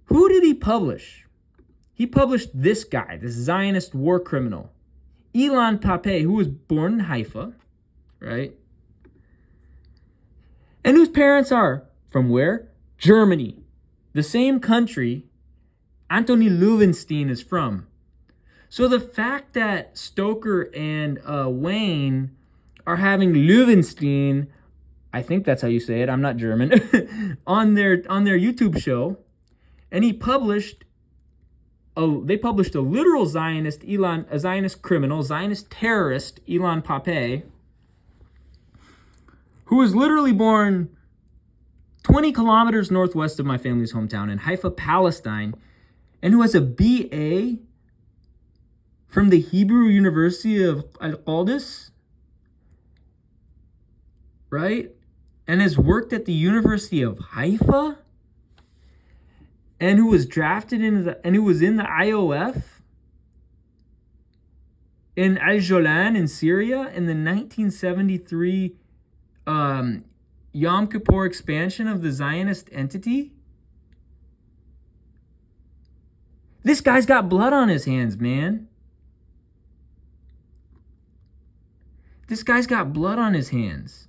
who did he publish? He published this guy, this Zionist war criminal, Ilan Pape, who was born in Haifa, right? And whose parents are from where? Germany, the same country Anthony Lowenstein is from. So the fact that Stoker and Wayne are having Lowenstein, I think that's how you say it, I'm not German, on their YouTube show, and they published a literal Zionist a Zionist criminal, Zionist terrorist, Ilan Pape, who was literally born 20 kilometers northwest of my family's hometown in Haifa, Palestine, and who has a BA from the Hebrew University of Al-Quds, right? And has worked at the University of Haifa, and who was drafted who was in the IOF in Al-Jolan in Syria in the 1973 Yom Kippur expansion of the Zionist entity. This guy's got blood on his hands, man. This guy's got blood on his hands.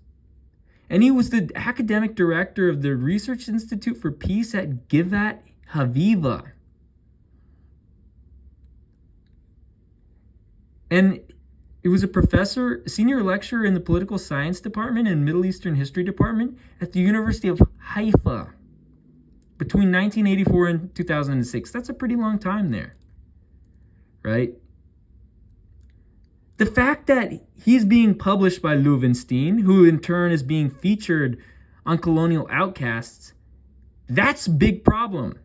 And he was the academic director of the Research Institute for Peace at Givat Haviva. And he was a professor, senior lecturer in the political science department and Middle Eastern history department at the University of Haifa between 1984 and 2006. That's a pretty long time there, right? The fact that he's being published by Lowenstein, who in turn is being featured on Colonial Outcasts, that's a big problem.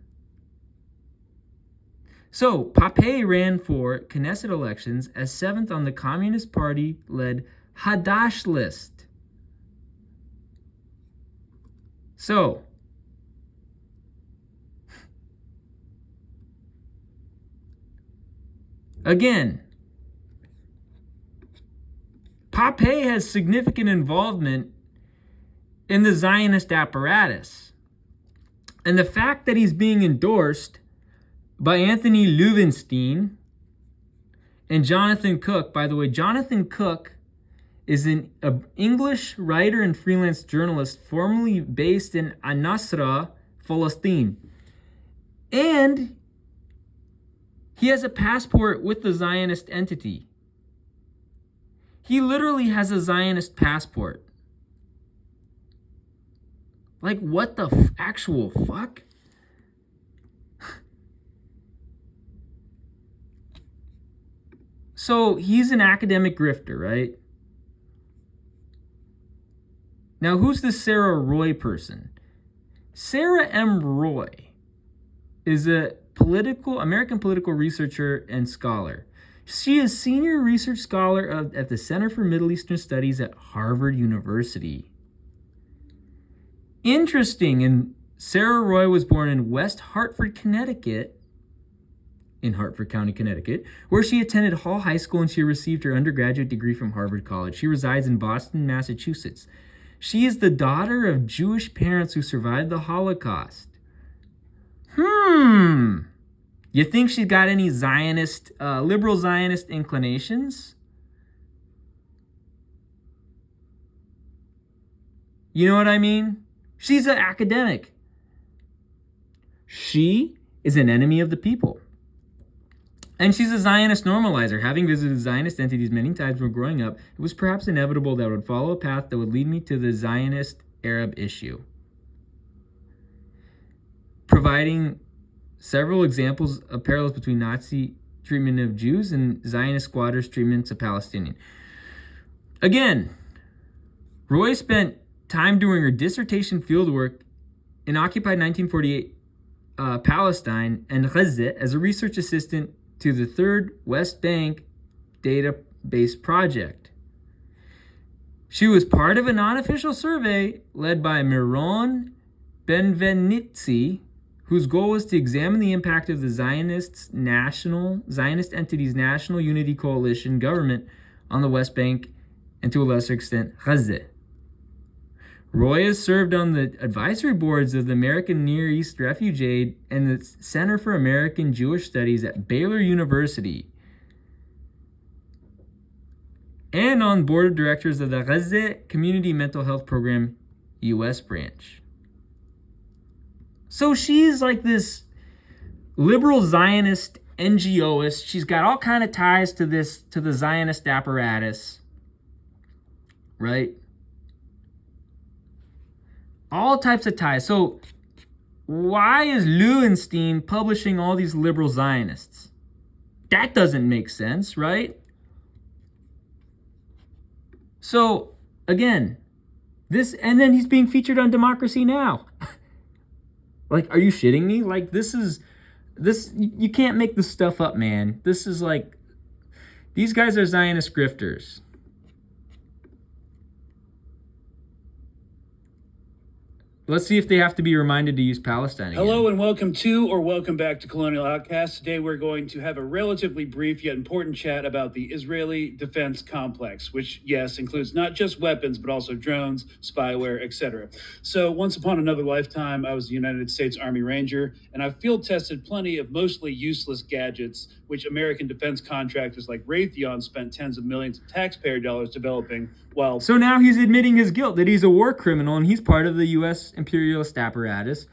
So, Pape ran for Knesset elections as 7th on the Communist Party-led Hadash list. So, again, Pape has significant involvement in the Zionist apparatus. And the fact that he's being endorsed by Anthony Lowenstein and Jonathan Cook. By the way, Jonathan Cook is an English writer and freelance journalist formerly based in Al-Nasra, Palestine. And he has a passport with the Zionist entity. He literally has a Zionist passport. Like, what the actual fuck? So he's an academic grifter, right? Now, who's this Sarah Roy person? Sarah M. Roy is a American political researcher and scholar. She is senior research scholar at the Center for Middle Eastern Studies at Harvard University. Interesting. And Sarah Roy was born in West Hartford, Connecticut, in Hartford County, Connecticut, where she attended Hall High School and she received her undergraduate degree from Harvard College. She resides in Boston, Massachusetts. She is the daughter of Jewish parents who survived the Holocaust. You think she's got any Zionist, liberal Zionist inclinations? You know what I mean? She's an academic. She is an enemy of the people. And she's a Zionist normalizer. Having visited Zionist entities many times when growing up, it was perhaps inevitable that I would follow a path that would lead me to the Zionist Arab issue. Providing several examples of parallels between Nazi treatment of Jews and Zionist squatters' treatments of Palestinians. Again, Roy spent time doing her dissertation fieldwork in occupied 1948 Palestine and Gaza as a research assistant to the Third West Bank database project. She was part of a non-official survey led by Miron Benvenitzi, whose goal was to examine the impact of the Zionist entity's National Unity Coalition government on the West Bank and to a lesser extent, Gaza. Roy has served on the advisory boards of the American Near East Refugee Aid and the Center for American Jewish Studies at Baylor University, and on board of directors of the Gaza Community Mental Health Program U.S. branch. So she's like this liberal Zionist NGOist. She's got all kind of ties to the Zionist apparatus, right? All types of ties. So why is Lowenstein publishing all these liberal Zionists? That doesn't make sense, right? So again, and then he's being featured on Democracy Now! Like, are you shitting me? Like, you can't make this stuff up, man. This is like, these guys are Zionist grifters. Let's see if they have to be reminded to use Palestine again. Hello and welcome to or welcome back to Colonial Outcast. Today we're going to have a relatively brief yet important chat about the Israeli defense complex, which, yes, includes not just weapons, but also drones, spyware, etc. So once upon another lifetime, I was a United States Army Ranger, and I field tested plenty of mostly useless gadgets, which American defense contractors like Raytheon spent tens of millions of taxpayer dollars developing. So now he's admitting his guilt, that he's a war criminal and he's part of the U.S. imperialist apparatus,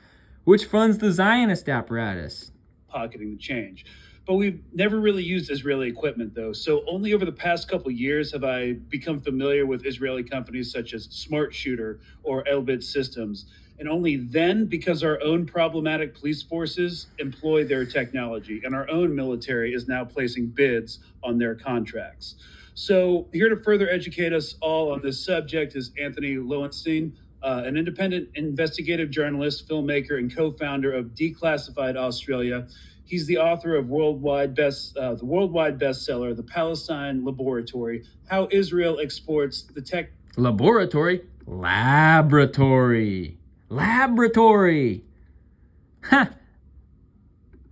which funds the Zionist apparatus. Pocketing the change. But we've never really used Israeli equipment, though. So only over the past couple years have I become familiar with Israeli companies such as Smart Shooter or Elbit Systems. And only then because our own problematic police forces employ their technology and our own military is now placing bids on their contracts. So here to further educate us all on this subject is Anthony Lowenstein, an independent investigative journalist, filmmaker, and co-founder of Declassified Australia. He's the author of the worldwide bestseller, The Palestine Laboratory, How Israel Exports the Tech... Laboratory? Laboratory. Huh.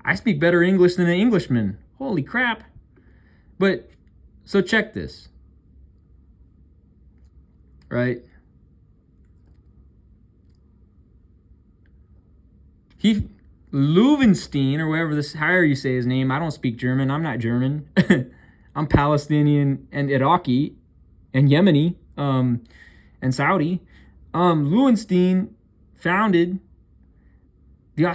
I speak better English than an Englishman. Holy crap. But... so check this, right? Lowenstein, or however you say his name, I don't speak German, I'm not German. I'm Palestinian and Iraqi and Yemeni and Saudi. Lowenstein founded the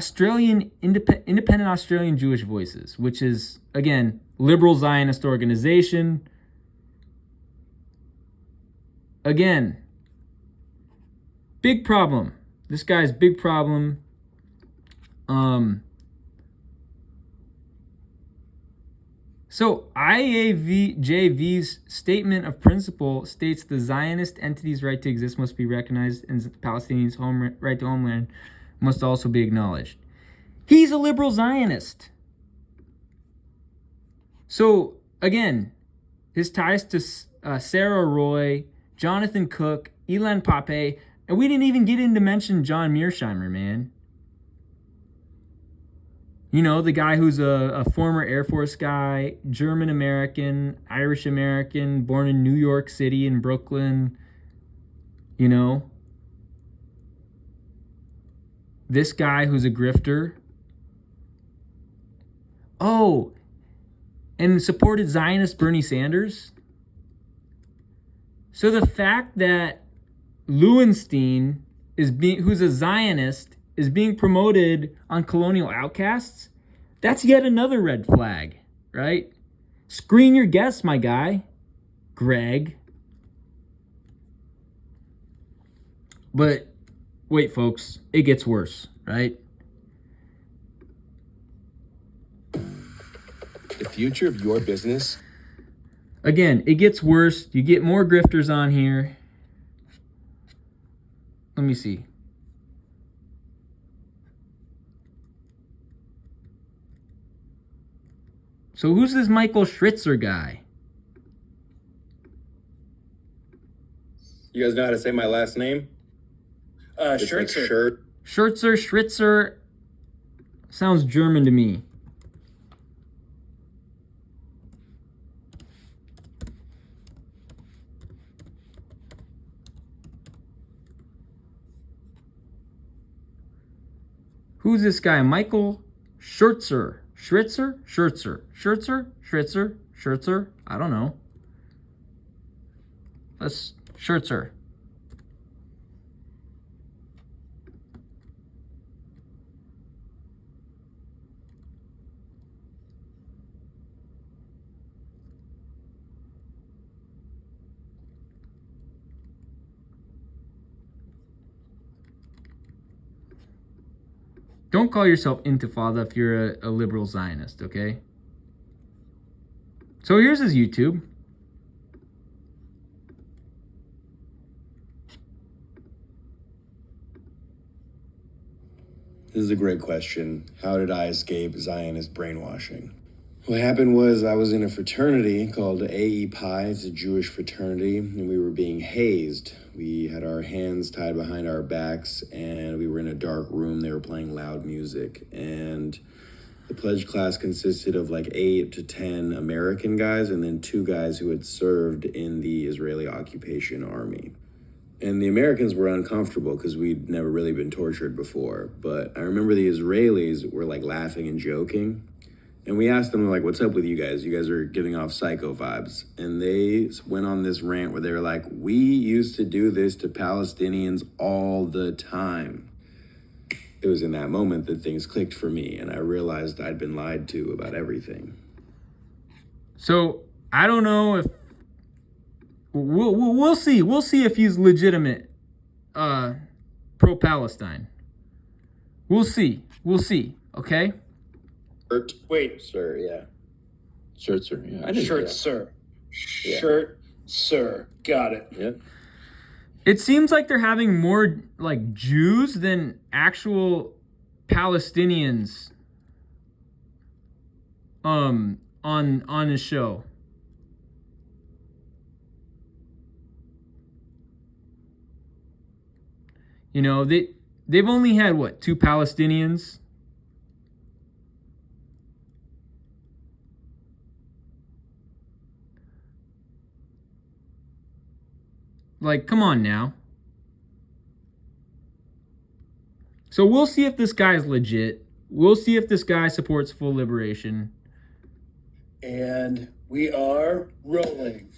Independent Australian Jewish Voices, which is, again, liberal Zionist organization. Again, big problem. This guy's big problem. So IAVJV's statement of principle states the Zionist entity's right to exist must be recognized and Palestinians' right to homeland must also be acknowledged. He's a liberal Zionist. So, again, his ties to Sarah Roy, Jonathan Cook, Ilan Pape, and we didn't even get in to mention John Mearsheimer, man. You know, the guy who's a former Air Force guy, German-American, Irish-American, born in New York City and Brooklyn, you know. This guy who's a grifter. Oh, and supported Zionist Bernie Sanders. So the fact that Lewenstein who's a Zionist, is being promoted on Colonial Outcasts, that's yet another red flag, right? Screen your guests, my guy, Greg. But wait, folks, it gets worse, right? The future of your business. Again, it gets worse. You get more grifters on here. Let me see. So who's this Michael Schritzer guy? You guys know how to say my last name? Schritzer. Schritzer. Sounds German to me. Who's this guy? Michael Schritzer. Schritzer? I don't know. Let's Schritzer. Don't call yourself Intifada if you're a liberal Zionist, okay? So here's his YouTube. This is a great question. How did I escape Zionist brainwashing? What happened was I was in a fraternity called AE Pi. It's a Jewish fraternity, and we were being hazed. We had our hands tied behind our backs, and we were in a dark room. They were playing loud music, and the pledge class consisted of like 8 to 10 American guys and then 2 guys who had served in the Israeli occupation army. And the Americans were uncomfortable because we'd never really been tortured before. But I remember the Israelis were like laughing and joking. And we asked them, like, what's up with you guys? You guys are giving off psycho vibes. And they went on this rant where they were like, we used to do this to Palestinians all the time. It was in that moment that things clicked for me, and I realized I'd been lied to about everything. So I don't know if we'll see. We'll see if he's legitimate pro-Palestine. We'll see. Okay. Wait, Sir, yeah. Schritzer, yeah. Schritzer. Got it. Yep. It seems like they're having more like Jews than actual Palestinians on his show. You know, they've only had what, 2 Palestinians? Like, come on now. So we'll see if this guy is legit. We'll see if this guy supports full liberation. And we are rolling.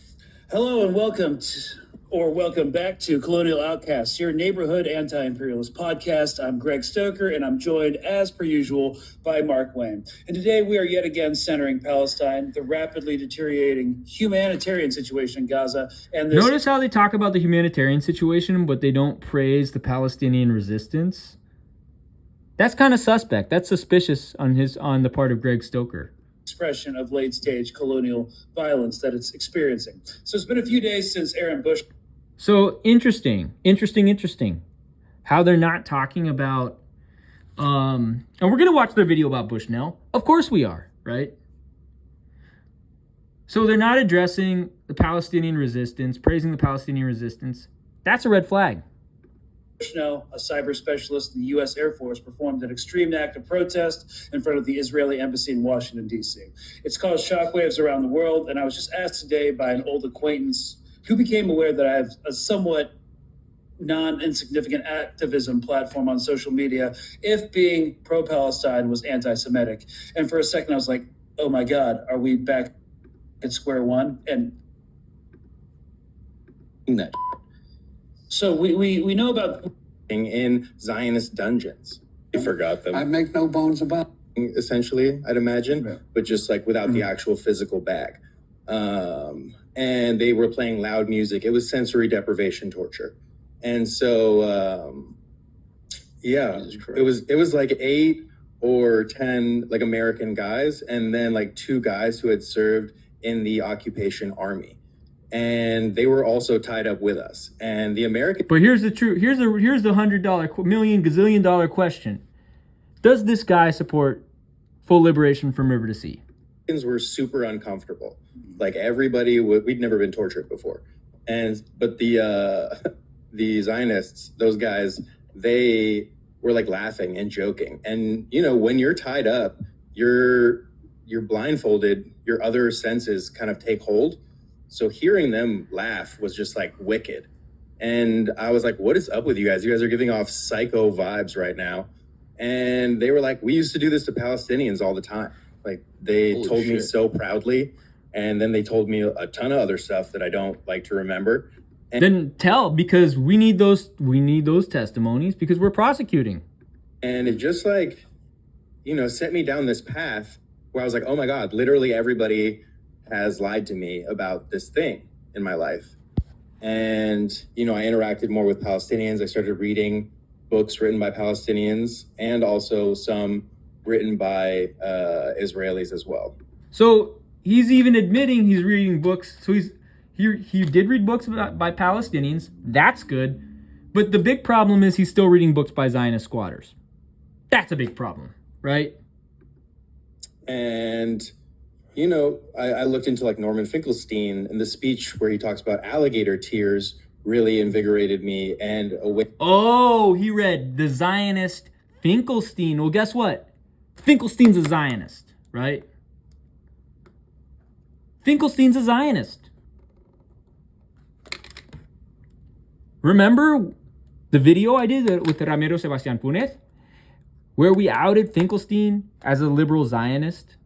Hello and welcome back to Colonial Outcasts, your neighborhood anti-imperialist podcast. I'm Greg Stoker, and I'm joined, as per usual, by Mark Wayne. And today we are yet again centering Palestine, the rapidly deteriorating humanitarian situation in Gaza, and this... Notice how they talk about the humanitarian situation, but they don't praise the Palestinian resistance? That's kind of suspect. That's suspicious on the part of Greg Stoker. expression of late-stage colonial violence that it's experiencing. So it's been a few days since Aaron Bush. So interesting. How they're not talking about, and we're going to watch their video about Bushnell. Of course we are, right? So they're not addressing the Palestinian resistance, praising the Palestinian resistance. That's a red flag. Bushnell, a cyber specialist in the U.S. Air Force, performed an extreme act of protest in front of the Israeli embassy in Washington, D.C. It's caused shockwaves around the world, and I was just asked today by an old acquaintance who became aware that I have a somewhat non-insignificant activism platform on social media if being pro-Palestine was anti-Semitic. And for a second, I was like, oh my God, are we back at square one? And that. So we know about in Zionist dungeons. You forgot them. I make no bones about it. Essentially, I'd imagine, but just like without the actual physical bag. And they were playing loud music. It was sensory deprivation torture. And so, yeah, it was like 8 or 10 like American guys, and then like 2 guys who had served in the occupation army. And they were also tied up with us. And the American. But here's the truth. Here's the $100 million gazillion dollar question. Does this guy support full liberation from river to sea? Were super uncomfortable. Like everybody we'd never been tortured before. But the Zionists, those guys, they were like laughing and joking. And you know, when you're tied up, you're blindfolded, your other senses kind of take hold. So hearing them laugh was just like wicked. And I was like, what is up with you guys? You guys are giving off psycho vibes right now. And they were like, we used to do this to Palestinians all the time. Like they told me so proudly. And then they told me a ton of other stuff that I don't like to remember. And then tell, because we need those testimonies because we're prosecuting. And it just like, you know, set me down this path where I was like, oh my God, literally everybody has lied to me about this thing in my life. And, you know, I interacted more with Palestinians. I started reading books written by Palestinians and also some written by Israelis as well. So he's even admitting he's reading books. So he did read books by Palestinians. That's good. But the big problem is he's still reading books by Zionist squatters. That's a big problem, right? And, you know, I looked into like Norman Finkelstein, and the speech where he talks about alligator tears really invigorated me. And he read the Zionist Finkelstein. Well, guess what? Finkelstein's a Zionist, right? Finkelstein's a Zionist. Remember the video I did with Ramiro Sebastian Punez, where we outed Finkelstein as a liberal Zionist?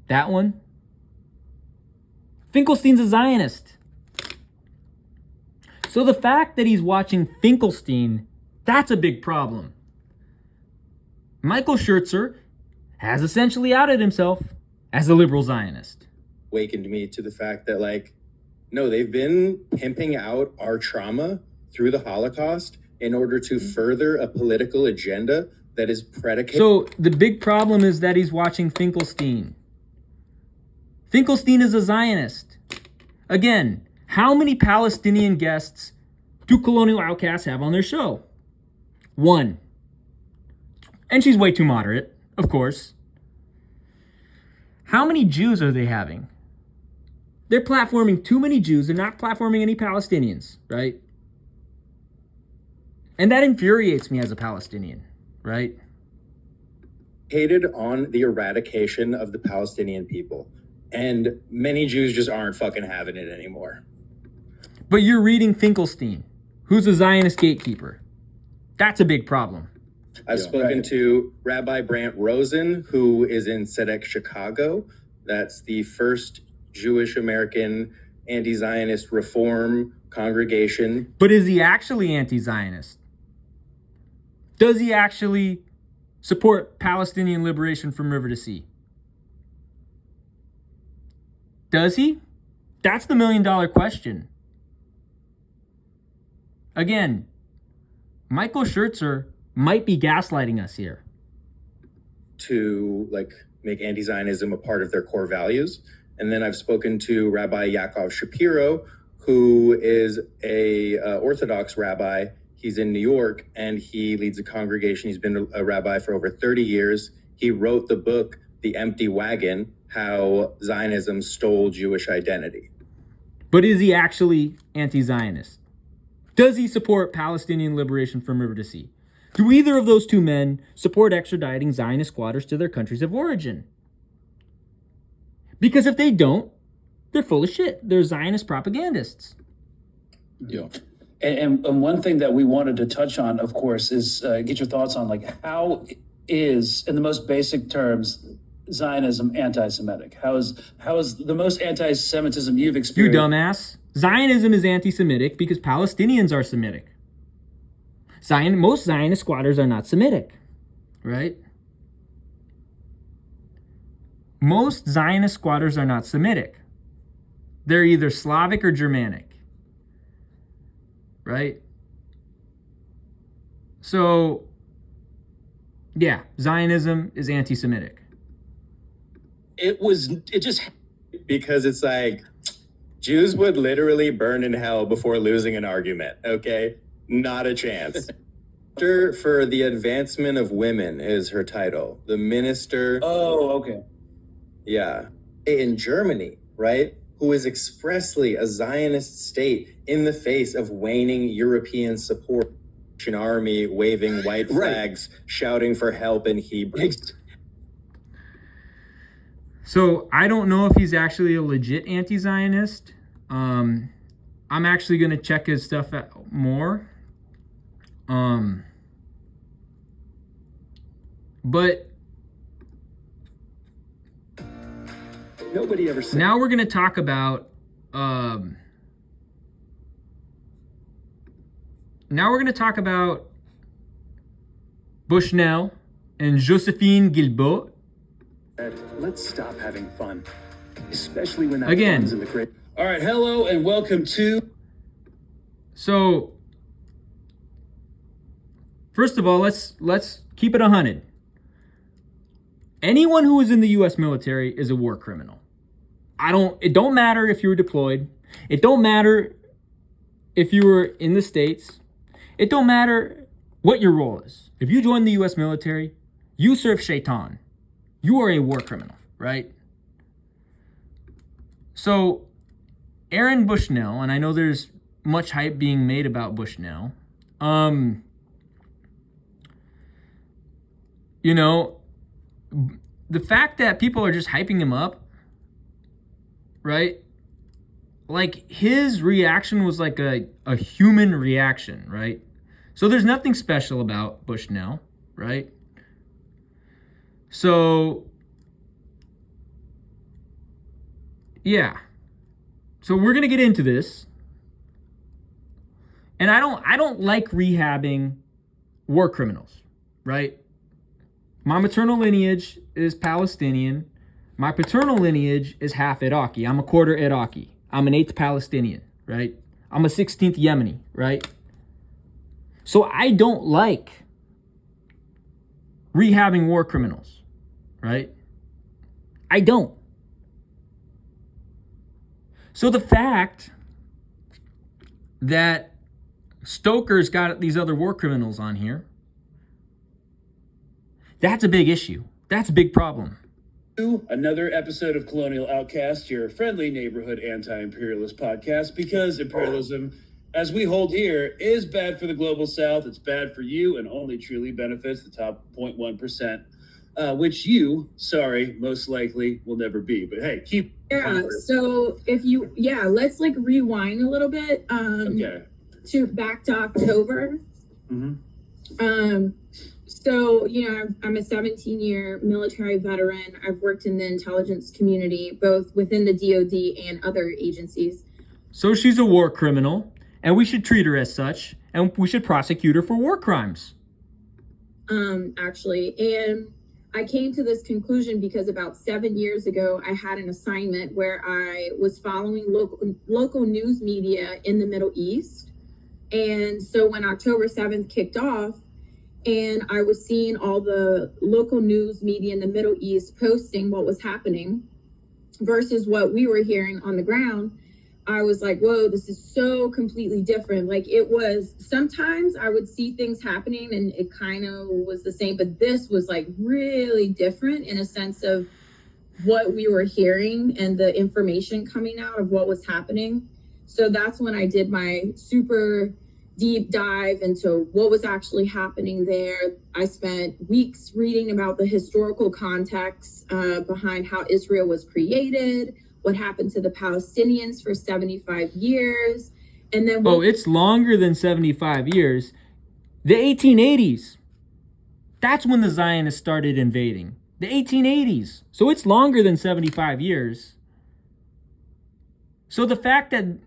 That one? Finkelstein's a Zionist. So the fact that he's watching Finkelstein, that's a big problem. Michael Schertzer has essentially outed himself as a liberal Zionist. Awakened me to the fact that, like, no, they've been pimping out our trauma through the Holocaust in order to further a political agenda that is predicated. So the big problem is that he's watching Finkelstein. Finkelstein is a Zionist. Again, how many Palestinian guests do Colonial Outcasts have on their show? 1. And she's way too moderate, of course. How many Jews are they having? They're platforming too many Jews. They're not platforming any Palestinians, right? And that infuriates me as a Palestinian, right? Hated on the eradication of the Palestinian people. And many Jews just aren't fucking having it anymore. But you're reading Finkelstein, who's a Zionist gatekeeper. That's a big problem. I've spoken to Rabbi Brant Rosen, who is in Tzedek, Chicago. That's the first Jewish American anti-Zionist reform congregation. But is he actually anti-Zionist? Does he actually support Palestinian liberation from river to sea? Does he? That's the $1 million question. Again, Michael Schertzer might be gaslighting us here. To like make anti-Zionism a part of their core values. And then I've spoken to Rabbi Yaakov Shapiro, who is a Orthodox rabbi. He's in New York, and he leads a congregation. He's been a rabbi for over 30 years. He wrote the book, The Empty Wagon, How Zionism Stole Jewish Identity. But is he actually anti-Zionist? Does he support Palestinian liberation from river to sea? Do either of those two men support extraditing Zionist squatters to their countries of origin? Because if they don't, they're full of shit. They're Zionist propagandists. Yeah. And one thing that we wanted to touch on, of course, is get your thoughts on, like, how is, in the most basic terms, Zionism anti-Semitic? How is the most anti-Semitism you've You experienced? dumbass. Zionism is anti-Semitic because Palestinians are Semitic. Most Zionist squatters are not Semitic, right? Most Zionist squatters are not Semitic. They're either Slavic or Germanic, right? So, yeah, Zionism is anti-Semitic. Because it's like, Jews would literally burn in hell before losing an argument, okay? Not a chance. Minister for the Advancement of Women is her title. The minister. Oh, okay. Yeah. In Germany, right? Who is expressly a Zionist state in the face of waning European support. An army waving white flags, shouting for help in Hebrew. So I don't know if he's actually a legit anti-Zionist. I'm actually going to check his stuff out more. But Nobody ever said. now we're going to talk about Bushnell and Josephine Guilbeault. Let's stop having fun, especially when that Again. fun's in the crate. All right, hello and welcome to. So, first of all, let's keep it 100. Anyone who is in the U.S. military is a war criminal. It don't matter if you were deployed. It don't matter if you were in the States. It don't matter what your role is. If you join the U.S. military, you serve Shaitan. You are a war criminal, right? So, Aaron Bushnell, and I know there's much hype being made about Bushnell. You know, the fact that people are just hyping him up, right? Like, his reaction was like a human reaction, right? So there's nothing special about Bushnell, right? So, yeah. So we're going to get into this. And I don't like rehabbing war criminals, right? My maternal lineage is Palestinian. My paternal lineage is half Iraqi. I'm a quarter Iraqi. I'm an 8th Palestinian, right? I'm a 16th Yemeni, right? So I don't like rehabbing war criminals, right? I don't. So the fact that Stoker's got these other war criminals on here, that's a big issue. That's a big problem. Another episode of Colonial Outcast, your friendly neighborhood anti-imperialist podcast, because imperialism, as we hold here, is bad for the global south. It's bad for you and only truly benefits the top 0.1%, which you, most likely will never be. But hey, keep. Yeah. So let's like rewind a little bit. Okay. To back to October. Mm-hmm. So, I'm a 17-year military veteran. I've worked in the intelligence community, both within the DoD and other agencies. So she's a war criminal, and we should treat her as such, and we should prosecute her for war crimes. Actually, and I came to this conclusion because about 7 years ago, I had an assignment where I was following local news media in the Middle East. And so when October 7th kicked off, and I was seeing all the local news media in the Middle East posting what was happening versus what we were hearing on the ground, I was like, whoa, this is so completely different. Like, it was, sometimes I would see things happening and it kind of was the same, but this was like really different in a sense of what we were hearing and the information coming out of what was happening. So that's when I did my super deep dive into what was actually happening there. I spent weeks reading about the historical context behind how Israel was created, what happened to the Palestinians for 75 years. And then it's longer than 75 years. The 1880s. That's when the Zionists started invading. The 1880s. So it's longer than 75 years. So the fact that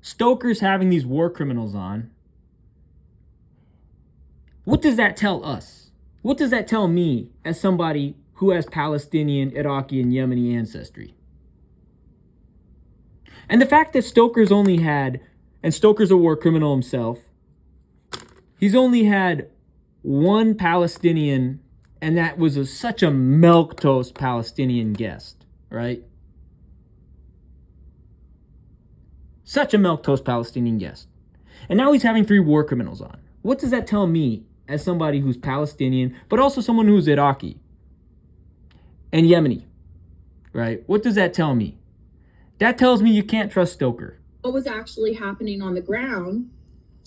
Stoker's having these war criminals on, what does that tell us? What does that tell me as somebody who has Palestinian, Iraqi, and Yemeni ancestry? And the fact that Stoker's only had, and Stoker's a war criminal himself, he's only had one Palestinian, and that was such a milquetoast Palestinian guest, right? Such a milquetoast Palestinian guest. And now he's having 3 war criminals on. What does that tell me as somebody who's Palestinian, but also someone who's Iraqi and Yemeni, right? What does that tell me? That tells me you can't trust Stoker. What was actually happening on the ground,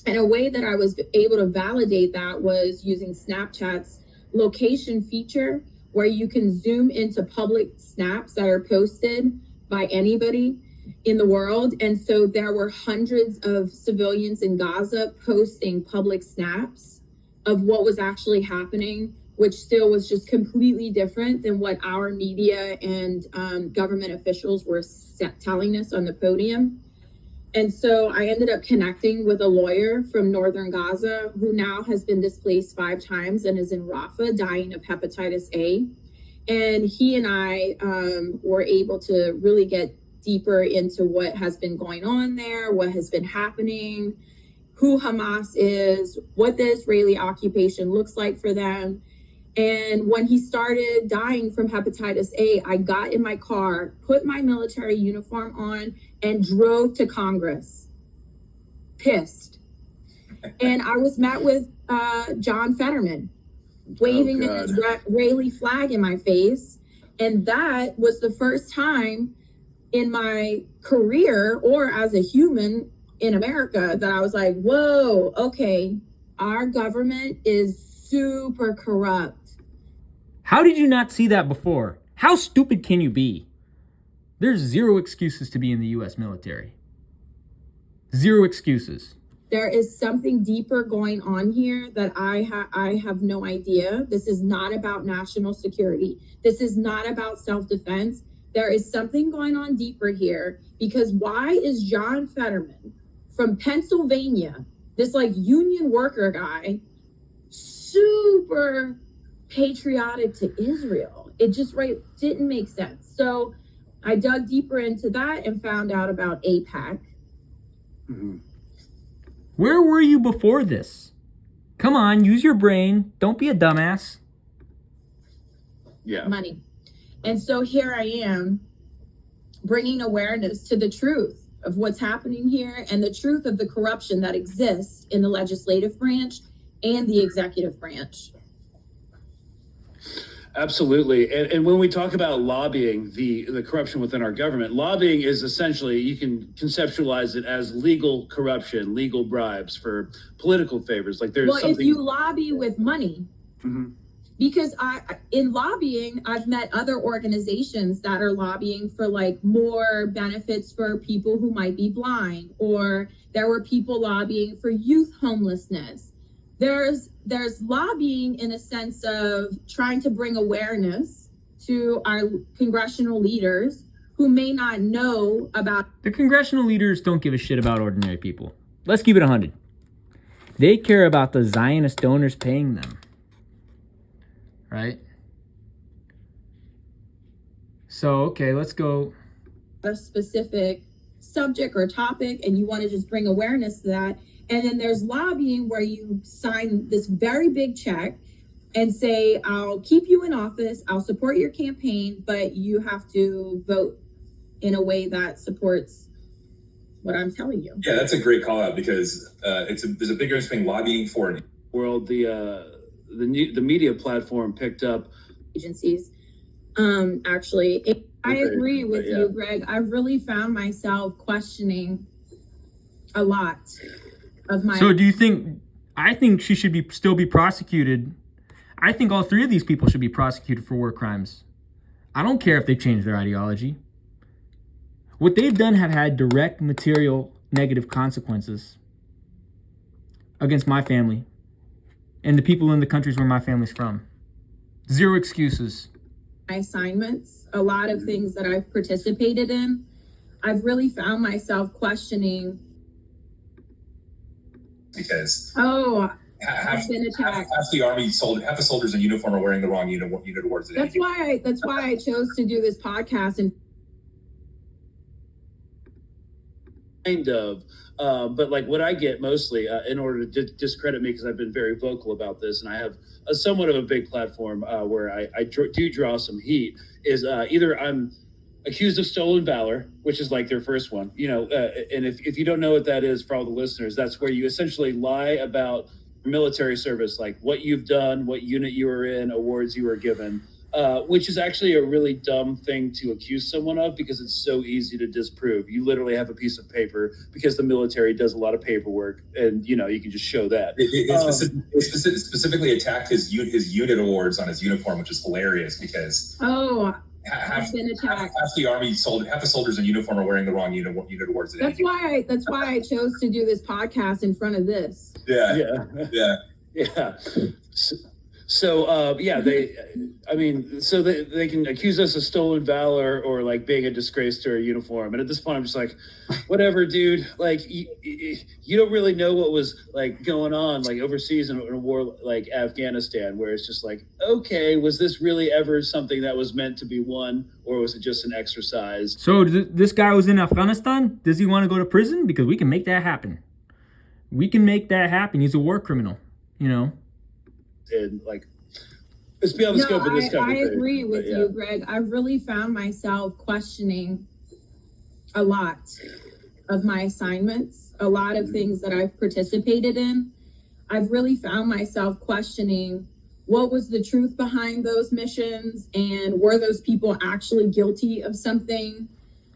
and a way that I was able to validate that was using Snapchat's location feature, where you can zoom into public snaps that are posted by anybody in the world. And so there were hundreds of civilians in Gaza posting public snaps of what was actually happening, which still was just completely different than what our media and government officials were telling us on the podium. And so I ended up connecting with a lawyer from northern Gaza who now has been displaced 5 times and is in Rafah dying of hepatitis A. And he and I were able to really get deeper into what has been going on there, what has been happening, who Hamas is, what the Israeli occupation looks like for them. And when he started dying from hepatitis A, I got in my car, put my military uniform on, and drove to Congress, pissed. And I was met with John Fetterman, waving an Israeli flag in my face. And that was the first time in my career or as a human in America that I was like, whoa, okay, our government is super corrupt. How did you not see that before? How stupid can you be? There's 0 excuses to be in the U.S. military. 0 excuses. There is something deeper going on here that I have no idea. This is not about national security. This is not about self-defense. There is something going on deeper here, because why is John Fetterman from Pennsylvania, this like union worker guy, super patriotic to Israel? It just didn't make sense. So I dug deeper into that and found out about AIPAC. Mm-hmm. Where were you before this? Come on, use your brain. Don't be a dumbass. Yeah. Money. And so here I am bringing awareness to the truth of what's happening here and the truth of the corruption that exists in the legislative branch and the executive branch. Absolutely. And when we talk about lobbying, the corruption within our government, lobbying is essentially, you can conceptualize it as legal corruption, legal bribes for political favors. Like there's something. If you lobby with money, mm-hmm. Because in lobbying, I've met other organizations that are lobbying for like more benefits for people who might be blind, or there were people lobbying for youth homelessness. There's lobbying in a sense of trying to bring awareness to our congressional leaders who may not know about. The congressional leaders don't give a shit about ordinary people. Let's keep it 100. They care about the Zionist donors paying them. Right? So, okay, let's go. A specific subject or topic, and you want to just bring awareness to that. And then there's lobbying where you sign this very big check and say, I'll keep you in office, I'll support your campaign, but you have to vote in a way that supports what I'm telling you. Yeah, that's a great call out because there's a big difference between lobbying for world. The media platform picked up agencies. Actually, I agree with you, Greg. I've really found myself questioning a lot of my. So do you think? I think she should still be prosecuted. I think all three of these people should be prosecuted for war crimes. I don't care if they change their ideology. What they've done have had direct material negative consequences against my family and the people in the countries where my family's from. Zero excuses. My assignments, a lot of things that I've participated in, I've really found myself questioning. Because I've been attacked. Half the soldiers in uniform are wearing the wrong unit awards. That's why I chose to do this podcast and. Kind of, but like what I get mostly, in order to discredit me, because I've been very vocal about this, and I have a somewhat of a big platform where I do draw some heat, is either I'm accused of stolen valor, which is like their first one, and if you don't know what that is, for all the listeners, that's where you essentially lie about military service, like what you've done, what unit you were in, awards you were given. Which is actually a really dumb thing to accuse someone of because it's so easy to disprove. You literally have a piece of paper because the military does a lot of paperwork, and you can just show that. It specifically attacked his unit awards on his uniform, which is hilarious because I've been attacked. Half the soldiers in uniform are wearing the wrong unit awards. That's why I chose to do this podcast in front of this. Yeah. So they can accuse us of stolen valor or like being a disgrace to our uniform. And at this point, I'm just like, whatever, dude. Like, you don't really know what was like going on like overseas in a war like Afghanistan, where it's just like, okay, was this really ever something that was meant to be won, or was it just an exercise? So this guy was in Afghanistan. Does he want to go to prison? Because we can make that happen. We can make that happen. He's a war criminal, And like, it's beyond the scope of this conversation. I agree with you, Greg. I've really found myself questioning a lot of my assignments, a lot of things that I've participated in. I've really found myself questioning what was the truth behind those missions, and were those people actually guilty of something?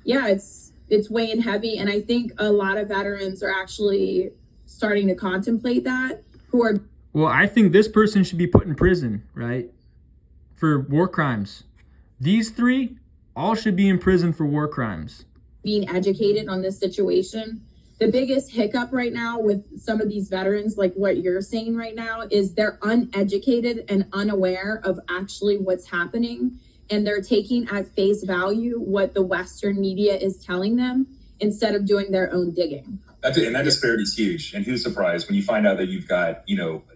Yeah, it's weighing heavy, and I think a lot of veterans are actually starting to contemplate that, who are. Well, I think this person should be put in prison, right? For war crimes. These three all should be in prison for war crimes. Being educated on this situation. The biggest hiccup right now with some of these veterans, like what you're saying right now, is they're uneducated and unaware of actually what's happening. And they're taking at face value what the Western media is telling them instead of doing their own digging. And that disparity is huge. And who's surprised when you find out that you've got,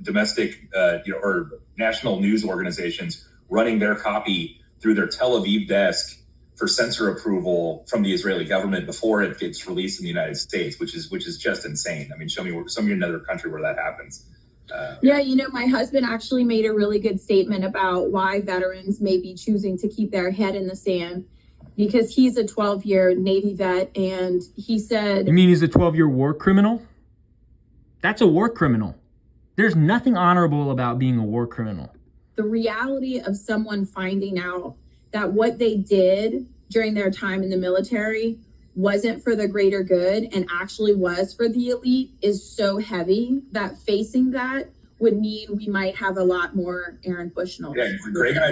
domestic, or national news organizations running their copy through their Tel Aviv desk for censor approval from the Israeli government before it gets released in the United States, which is just insane. I mean, show me another country where that happens. My husband actually made a really good statement about why veterans may be choosing to keep their head in the sand. Because he's a 12-year Navy vet, and he said... You mean he's a 12-year war criminal? That's a war criminal. There's nothing honorable about being a war criminal. The reality of someone finding out that what they did during their time in the military wasn't for the greater good and actually was for the elite is so heavy that facing that would mean we might have a lot more Aaron Bushnells. Yeah, Greg and I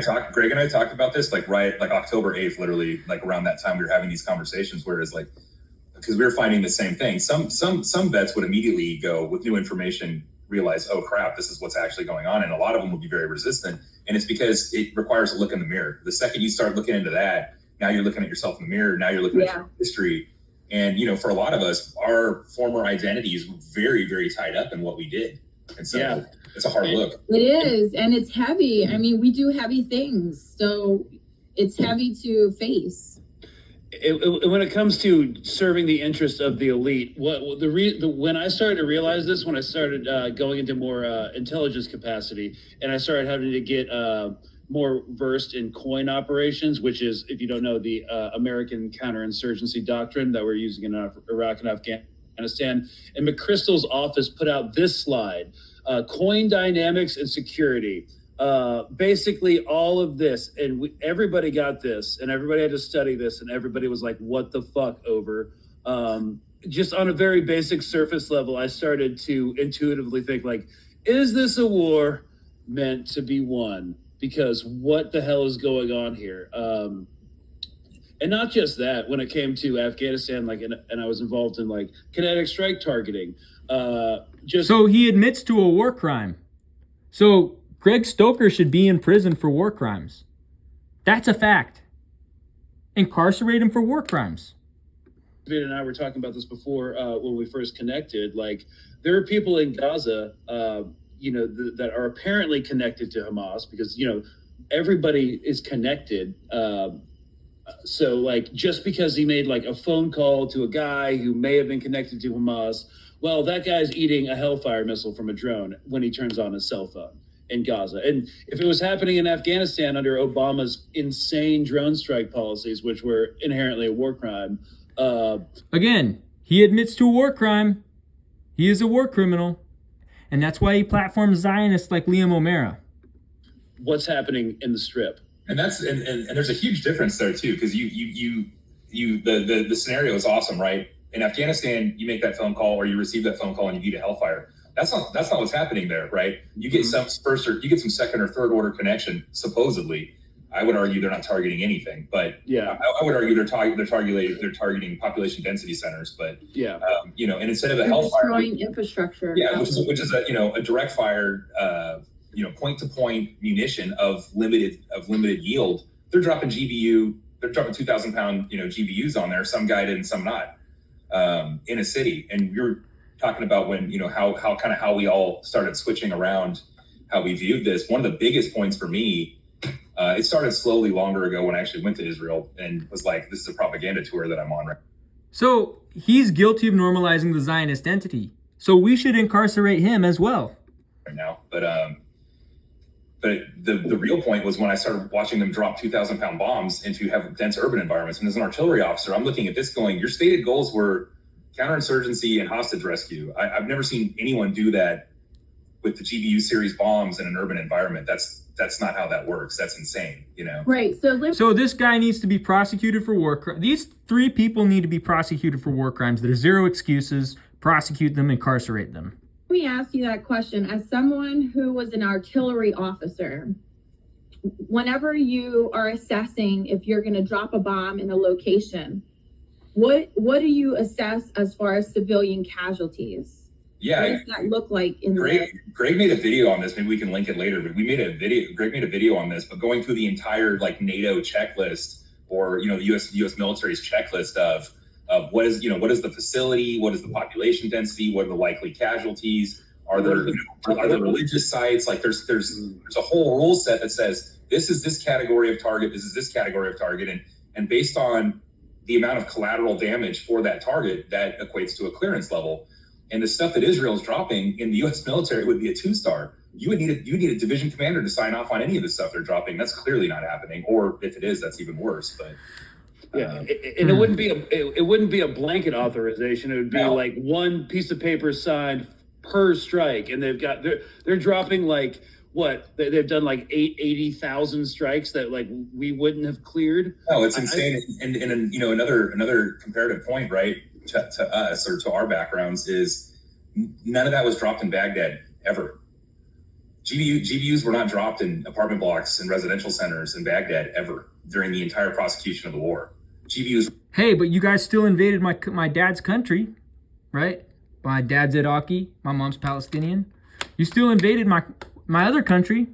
talked about this like October 8th, literally like around that time we were having these conversations, whereas like because we were finding the same thing. Some vets would immediately go with new information, realize, oh crap, this is what's actually going on, and a lot of them would be very resistant. And it's because it requires a look in the mirror. The second you start looking into that, now you're looking at yourself in the mirror. Now you're looking at your history, and for a lot of us, our former identity is very, very tied up in what we did, and so. It's a hard look. It is, and it's heavy. I mean, we do heavy things, so it's heavy to face. when it comes to serving the interest of the elite, when I started to realize this, when I started going into more intelligence capacity, and I started having to get more versed in coin operations, which is, if you don't know, the American counterinsurgency doctrine that we're using in Iraq and Afghanistan. And McChrystal's office put out this slide, coin dynamics and security. Basically all of this, and everybody got this, and everybody had to study this, and everybody was like, what the fuck, over? Just on a very basic surface level, I started to intuitively think, like, is this a war meant to be won? Because what the hell is going on here? And not just that, when it came to Afghanistan, like, and I was involved in like kinetic strike targeting. So he admits to a war crime. So Greg Stoker should be in prison for war crimes. That's a fact. Incarcerate him for war crimes. David and I were talking about this before when we first connected. Like, there are people in Gaza, that are apparently connected to Hamas, because, everybody is connected. So, like, just because he made like a phone call to a guy who may have been connected to Hamas, well, that guy's eating a Hellfire missile from a drone when he turns on his cell phone in Gaza. And if it was happening in Afghanistan under Obama's insane drone strike policies, which were inherently a war crime. Again, he admits to a war crime. He is a war criminal. And that's why he platforms Zionists like Liam O'Mara. What's happening in the Strip? And that's and there's a huge difference there too, because the scenario is awesome, right? In Afghanistan, you make that phone call or you receive that phone call and you eat a Hellfire. That's not what's happening there, right? You get some some second or third order connection, supposedly. I would argue they're not targeting anything, but yeah, I would argue they're targeting population density centers, but yeah, and instead of a Hellfire, destroying infrastructure, which is a direct fire, point to point munition of limited yield. They're dropping 2,000 pound GBUs on there, some guided and some not, in a city. And you're talking about when how we all started switching around how we viewed this. One of the biggest points for me. It started slowly longer ago when I actually went to Israel and was like, this is a propaganda tour that I'm on right now. So he's guilty of normalizing the Zionist entity. So we should incarcerate him as well. Right now. But the real point was when I started watching them drop 2,000 pound bombs into dense urban environments. And as an artillery officer, I'm looking at this going, your stated goals were counterinsurgency and hostage rescue. I've never seen anyone do that with the GBU series bombs in an urban environment. That's not how that works. That's insane, Right. So this guy needs to be prosecuted for war crimes. These three people need to be prosecuted for war crimes. There's zero excuses. Prosecute them, incarcerate them. Let me ask you that question. As someone who was an artillery officer, whenever you are assessing if you're going to drop a bomb in a location, what do you assess as far as civilian casualties? Yeah, what does that look like in Greg made a video on this. Maybe we can link it later. But Greg made a video on this, but going through the entire like NATO checklist, or the U.S. military's checklist of what is the facility, what is the population density, what are the likely casualties, are there religious sites? Like there's a whole rule set that says this is this category of target, this is this category of target, and based on the amount of collateral damage for that target, that equates to a clearance level. And the stuff that Israel is dropping in the U.S. military would be a 2-star. You would need a division commander to sign off on any of the stuff they're dropping. That's clearly not happening. Or if it is, that's even worse. But and it wouldn't be a blanket authorization. It would be like one piece of paper signed per strike, and they're dropping like what they've done like 80,000 strikes that like we wouldn't have cleared. No, it's insane. And another comparative point, right? To us or to our backgrounds is none of that was dropped in Baghdad ever. GBUs were not dropped in apartment blocks and residential centers in Baghdad ever during the entire prosecution of the war. GBUs. Hey, but you guys still invaded my dad's country, right? My dad's Iraqi, my mom's Palestinian. You still invaded my other country.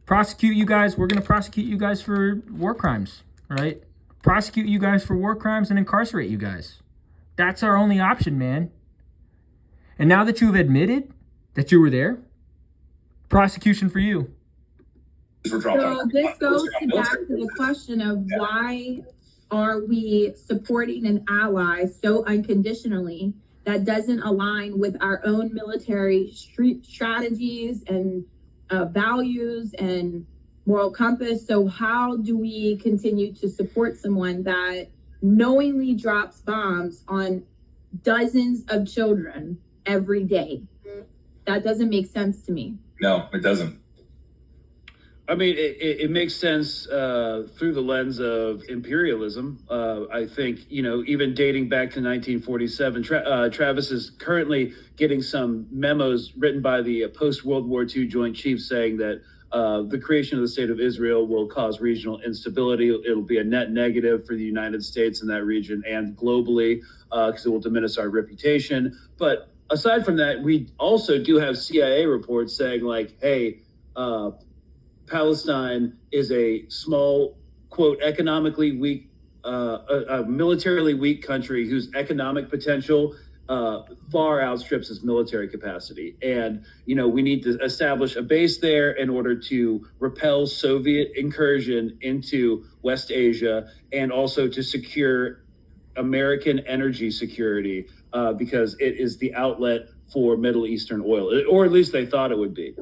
Prosecute you guys. We're gonna prosecute you guys for war crimes, right? Prosecute you guys for war crimes and incarcerate you guys. That's our only option, man. And now that you've admitted that you were there, prosecution for you. So this goes back to the question of why are we supporting an ally so unconditionally that doesn't align with our own military strategies and values and moral compass? So how do we continue to support someone that knowingly drops bombs on dozens of children every day? That doesn't make sense to me. No, it doesn't. I mean, it makes sense through the lens of imperialism. I think, even dating back to 1947, Travis is currently getting some memos written by the post-World War II Joint Chiefs saying that the creation of the state of Israel will cause regional instability. It'll be a net negative for the United States in that region and globally because it will diminish our reputation. But aside from that, we also do have CIA reports saying like, hey, Palestine is a small, quote, economically weak, a militarily weak country whose economic potential far outstrips its military capacity. And, we need to establish a base there in order to repel Soviet incursion into West Asia and also to secure American energy security because it is the outlet for Middle Eastern oil, or at least they thought it would be.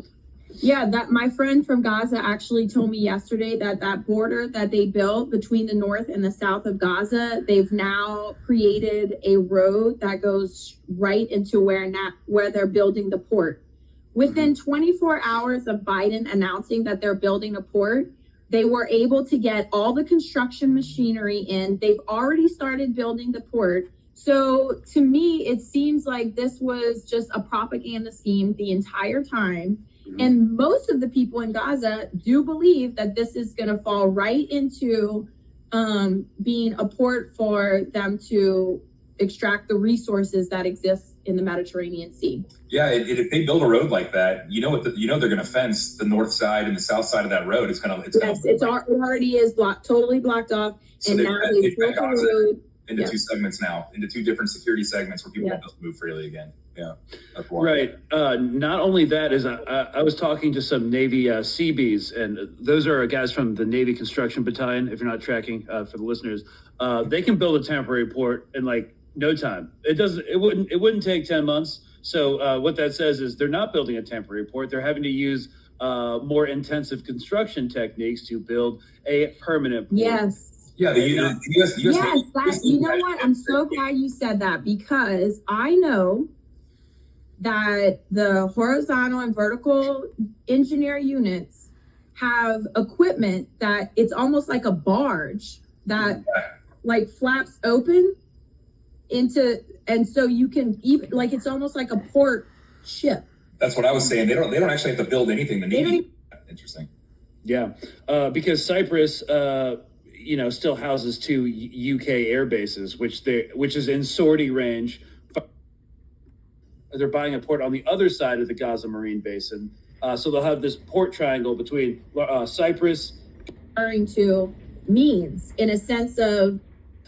Yeah, that my friend from Gaza actually told me yesterday that border that they built between the north and the south of Gaza, they've now created a road that goes right into where they're building the port. Within 24 hours of Biden announcing that they're building a port, they were able to get all the construction machinery in. They've already started building the port. So to me, it seems like this was just a propaganda scheme the entire time. And most of the people in Gaza do believe that this is going to fall right into being a port for them to extract the resources that exist in the Mediterranean Sea. Yeah, if they build a road like that, they're going to fence the north side and the south side of that road. It already is totally blocked off. So and now they've built a road into two segments now, into two different security segments where people won't be able to move freely again. Yeah, that's right. Not only that is I was talking to some Navy Seabees, and those are guys from the Navy Construction Battalion. If you're not tracking for the listeners, they can build a temporary port in like no time. It wouldn't take 10 months. So what that says is they're not building a temporary port. They're having to use more intensive construction techniques to build a permanent port. Yes. Yeah, the US yes, you know what? I'm so glad you said that, because I know that the horizontal and vertical engineer units have equipment that it's almost like a barge that like flaps open into, and so you can even like it's almost like a port ship. That's what I was saying. They don't actually have to build anything. The Navy. Interesting. Yeah, because Cyprus still houses two UK air bases, which is in sortie range. They're buying a port on the other side of the Gaza Marine Basin, so they'll have this port triangle between Cyprus. Referring to means in a sense of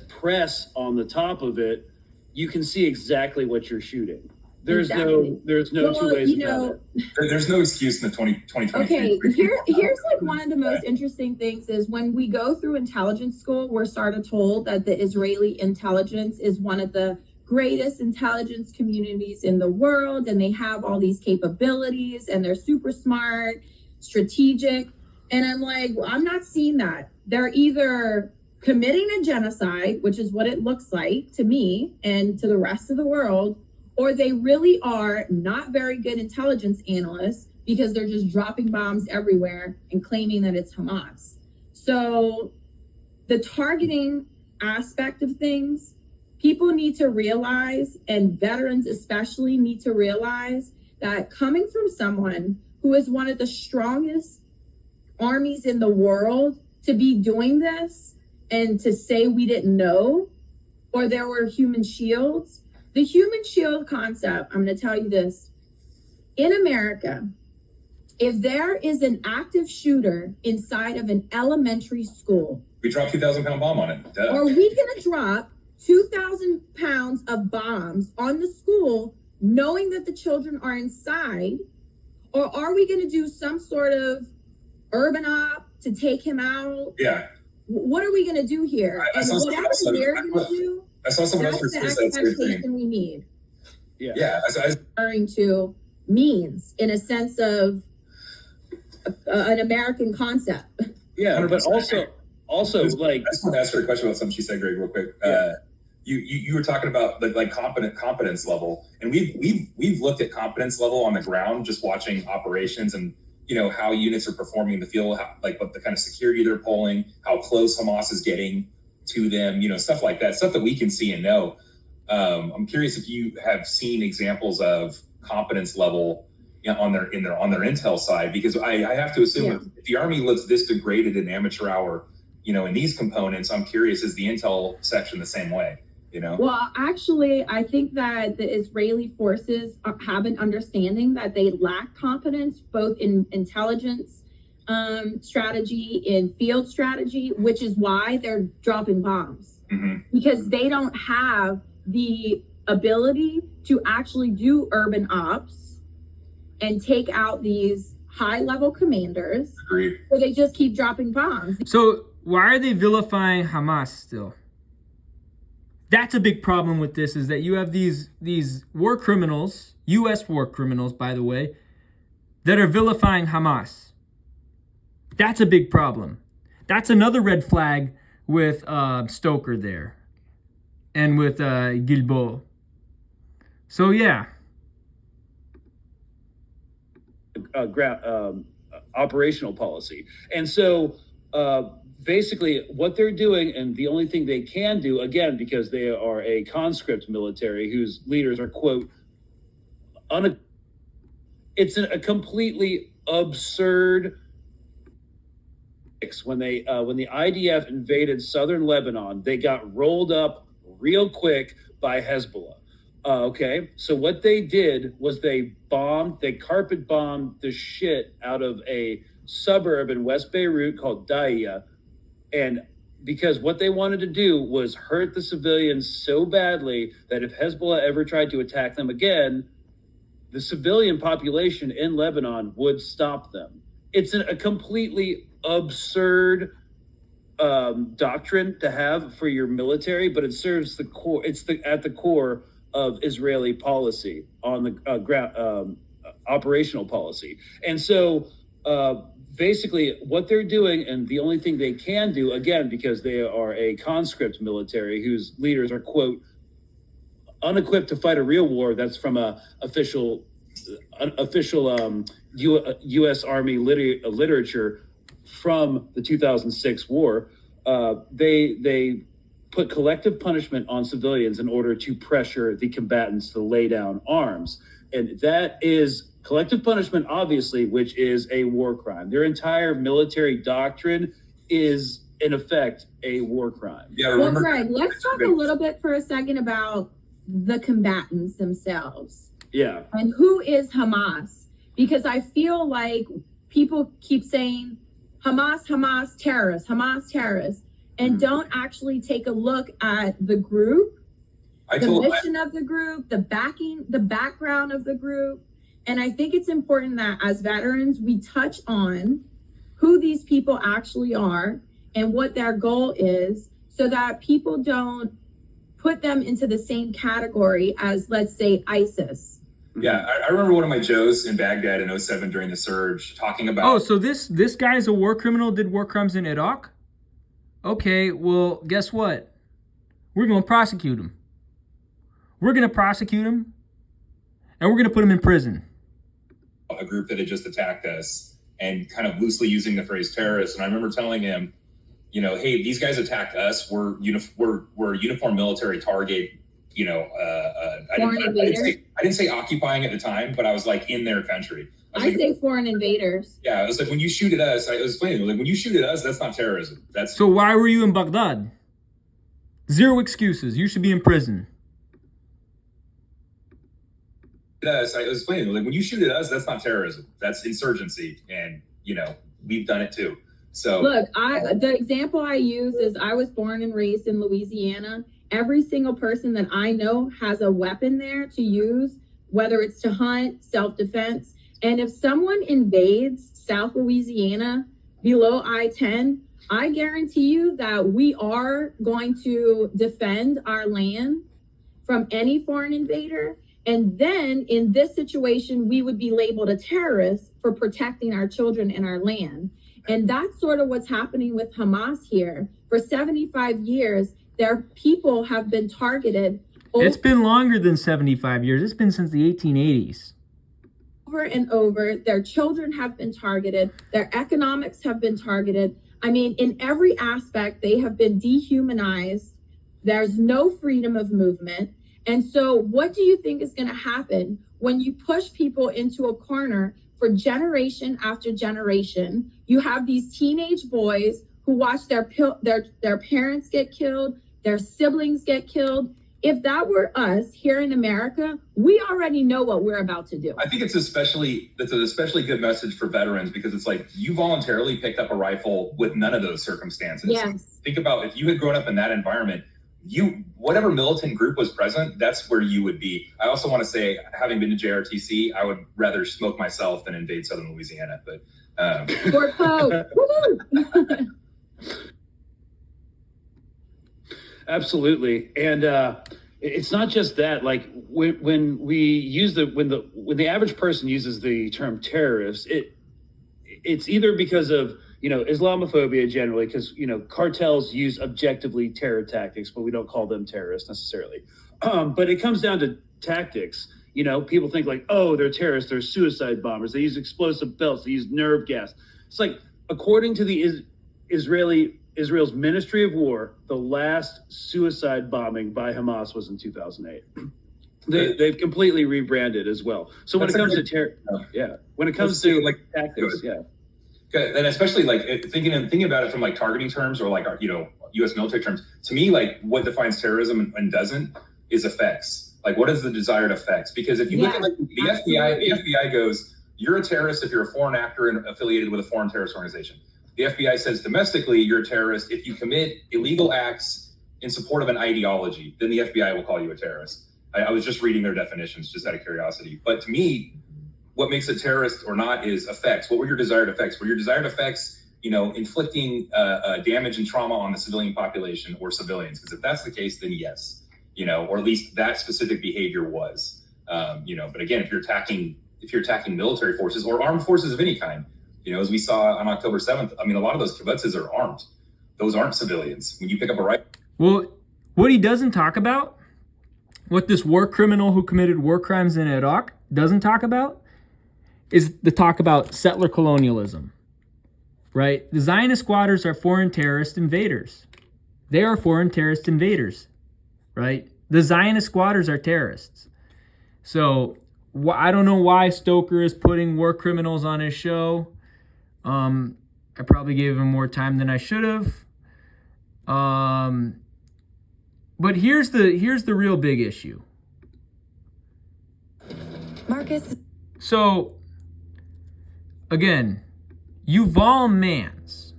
press on the top of it, you can see exactly what you're shooting. There's no two ways about it. There's no excuse in the 2020. Okay, here's like one of the most interesting things is when we go through intelligence school, we're sort of told that the Israeli intelligence is one of the greatest intelligence communities in the world, and they have all these capabilities, and they're super smart, strategic. And I'm like, well, I'm not seeing that. They're either committing a genocide, which is what it looks like to me and to the rest of the world, or they really are not very good intelligence analysts because they're just dropping bombs everywhere and claiming that it's Hamas. So the targeting aspect of things, people need to realize, and veterans especially need to realize, that coming from someone who is one of the strongest armies in the world to be doing this and to say we didn't know, or there were human shields. The human shield concept, I'm going to tell you this. In America, if there is an active shooter inside of an elementary school, we dropped 2,000-pound bomb on it. Duh. Are we going to drop 2,000 pounds of bombs on the school knowing that the children are inside? Or are we going to do some sort of urban op to take him out? Yeah. what are we going to do here? And whatever they're going to do, I saw someone else that's the say that same thing. expectation we need. Yeah. Referring to means in a sense of an American concept. Yeah, 100%. But also like, I just want to ask her a question about something she said, Greg, real quick. You were talking about like competence level, and we've looked at competence level on the ground, just watching operations and how units are performing in the field, like what the kind of security they're pulling, how close Hamas is getting to them, stuff like that, stuff that we can see and know. I'm curious if you have seen examples of competence level on their intel side, because I have to assume if the Army looks this degraded in amateur hour, in these components, I'm curious, is the intel section the same way? Well, actually, I think that the Israeli forces have an understanding that they lack competence both in intelligence strategy, in field strategy, which is why they're dropping bombs, because they don't have the ability to actually do urban ops and take out these high-level commanders. Agreed. So they just keep dropping bombs. So why are they vilifying Hamas still? That's a big problem with this, is that you have these war criminals, U.S. war criminals, by the way, that are vilifying Hamas. That's a big problem. That's another red flag with Stoker there and with Guilbeault. So, yeah. Operational policy. And so basically what they're doing, and the only thing they can do, again, because they are a conscript military whose leaders are, quote, it's a completely absurd. When the IDF invaded southern Lebanon, they got rolled up real quick by Hezbollah. Okay, so what they did was they carpet bombed the shit out of a suburb in West Beirut called Daia. And because what they wanted to do was hurt the civilians so badly that if Hezbollah ever tried to attack them again, the civilian population in Lebanon would stop them. It's a completely absurd doctrine to have for your military, but it serves the core. It's at the core of Israeli policy on the operational policy. And so basically what they're doing, and the only thing they can do, again, because they are a conscript military whose leaders are, quote, unequipped to fight a real war. That's from a official U.S. Army literature from the 2006 war. They put collective punishment on civilians in order to pressure the combatants to lay down arms. And that is collective punishment, obviously, which is a war crime. Their entire military doctrine is, in effect, a war crime. Yeah, well, Greg, let's talk a little bit for a second about the combatants themselves. Yeah. And who is Hamas? Because I feel like people keep saying Hamas, terrorists, and don't actually take a look at the group, the mission of the group, the background of the group. And I think it's important that as veterans, we touch on who these people actually are and what their goal is, so that people don't put them into the same category as, let's say, ISIS. Yeah, I remember one of my Joes in Baghdad in 2007 during the surge talking about... Oh, so this guy's a war criminal, did war crimes in Iraq? Okay, well, guess what? We're going to prosecute him. We're going to prosecute him, and we're going to put him in prison. A group that had just attacked us, and kind of loosely using the phrase terrorist. And I remember telling him, hey, these guys attacked us. We're a uniform military target. I didn't say occupying at the time, but I was like in their country. I say foreign invaders. Yeah, I was like, when you shoot at us, I was explaining, like, when you shoot at us, that's not terrorism. That's So why were you in Baghdad? Zero excuses. You should be in prison. Us, I was explaining, like, when you shoot at us, that's not terrorism. That's insurgency, and we've done it too. So look, the example I use is I was born and raised in Louisiana. Every single person that I know has a weapon there to use, whether it's to hunt, self-defense. And if someone invades South Louisiana, below I-10, I guarantee you that we are going to defend our land from any foreign invader. And then in this situation, we would be labeled a terrorist for protecting our children and our land. And that's sort of what's happening with Hamas here. For 75 years, their people have been targeted. It's been longer than 75 years. It's been since the 1880s. Over and over. Their children have been targeted. Their economics have been targeted. I mean, in every aspect, they have been dehumanized. There's no freedom of movement. And so what do you think is going to happen when you push people into a corner for generation after generation? You have these teenage boys who watch their parents get killed, their siblings get killed. If that were us here in America, we already know what we're about to do. I think that's an especially good message for veterans, because it's like you voluntarily picked up a rifle with none of those circumstances. Yes. Think about if you had grown up in that environment, whatever militant group was present, that's where you would be. I also want to say, having been to JRTC, I would rather smoke myself than invade Southern Louisiana. But Fort Poe. Woo-hoo! Absolutely. And it's not just that. Like when we use when the average person uses the term terrorist, it's either because of Islamophobia generally, because cartels use objectively terror tactics, but we don't call them terrorists necessarily. But it comes down to tactics. People think like, oh, they're terrorists, they're suicide bombers, they use explosive belts, they use nerve gas. It's like, according to the Israel's Ministry of War, the last suicide bombing by Hamas was in 2008. They've completely rebranded as well. So when it comes to terror, when it comes to like tactics, and especially like thinking about it from like targeting terms or like U.S. military terms, to me, like what defines terrorism and doesn't is effects. Like, what is the desired effects? Because if you look at like the FBI goes, you're a terrorist if you're a foreign actor and affiliated with a foreign terrorist organization. The FBI says domestically you're a terrorist if you commit illegal acts in support of an ideology. Then the FBI will call you a terrorist. I was just reading their definitions just out of curiosity. But to me, what makes a terrorist or not is effects. What were your desired effects? Were your desired effects, inflicting damage and trauma on the civilian population or civilians? Because if that's the case, then yes, or at least that specific behavior was, But again, if you're attacking military forces or armed forces of any kind, as we saw on October 7th, I mean, a lot of those kibbutzes are armed. Those aren't civilians. When you pick up a rifle. Well, what he doesn't talk about, what this war criminal who committed war crimes in Iraq doesn't talk about, is the talk about settler colonialism, right? The Zionist squatters are foreign terrorist invaders. They are foreign terrorist invaders, right? The Zionist squatters are terrorists. So I don't know why Stoker is putting war criminals on his show. I probably gave him more time than I should have. But here's the real big issue. Marcus. So, again, Yuval Mans,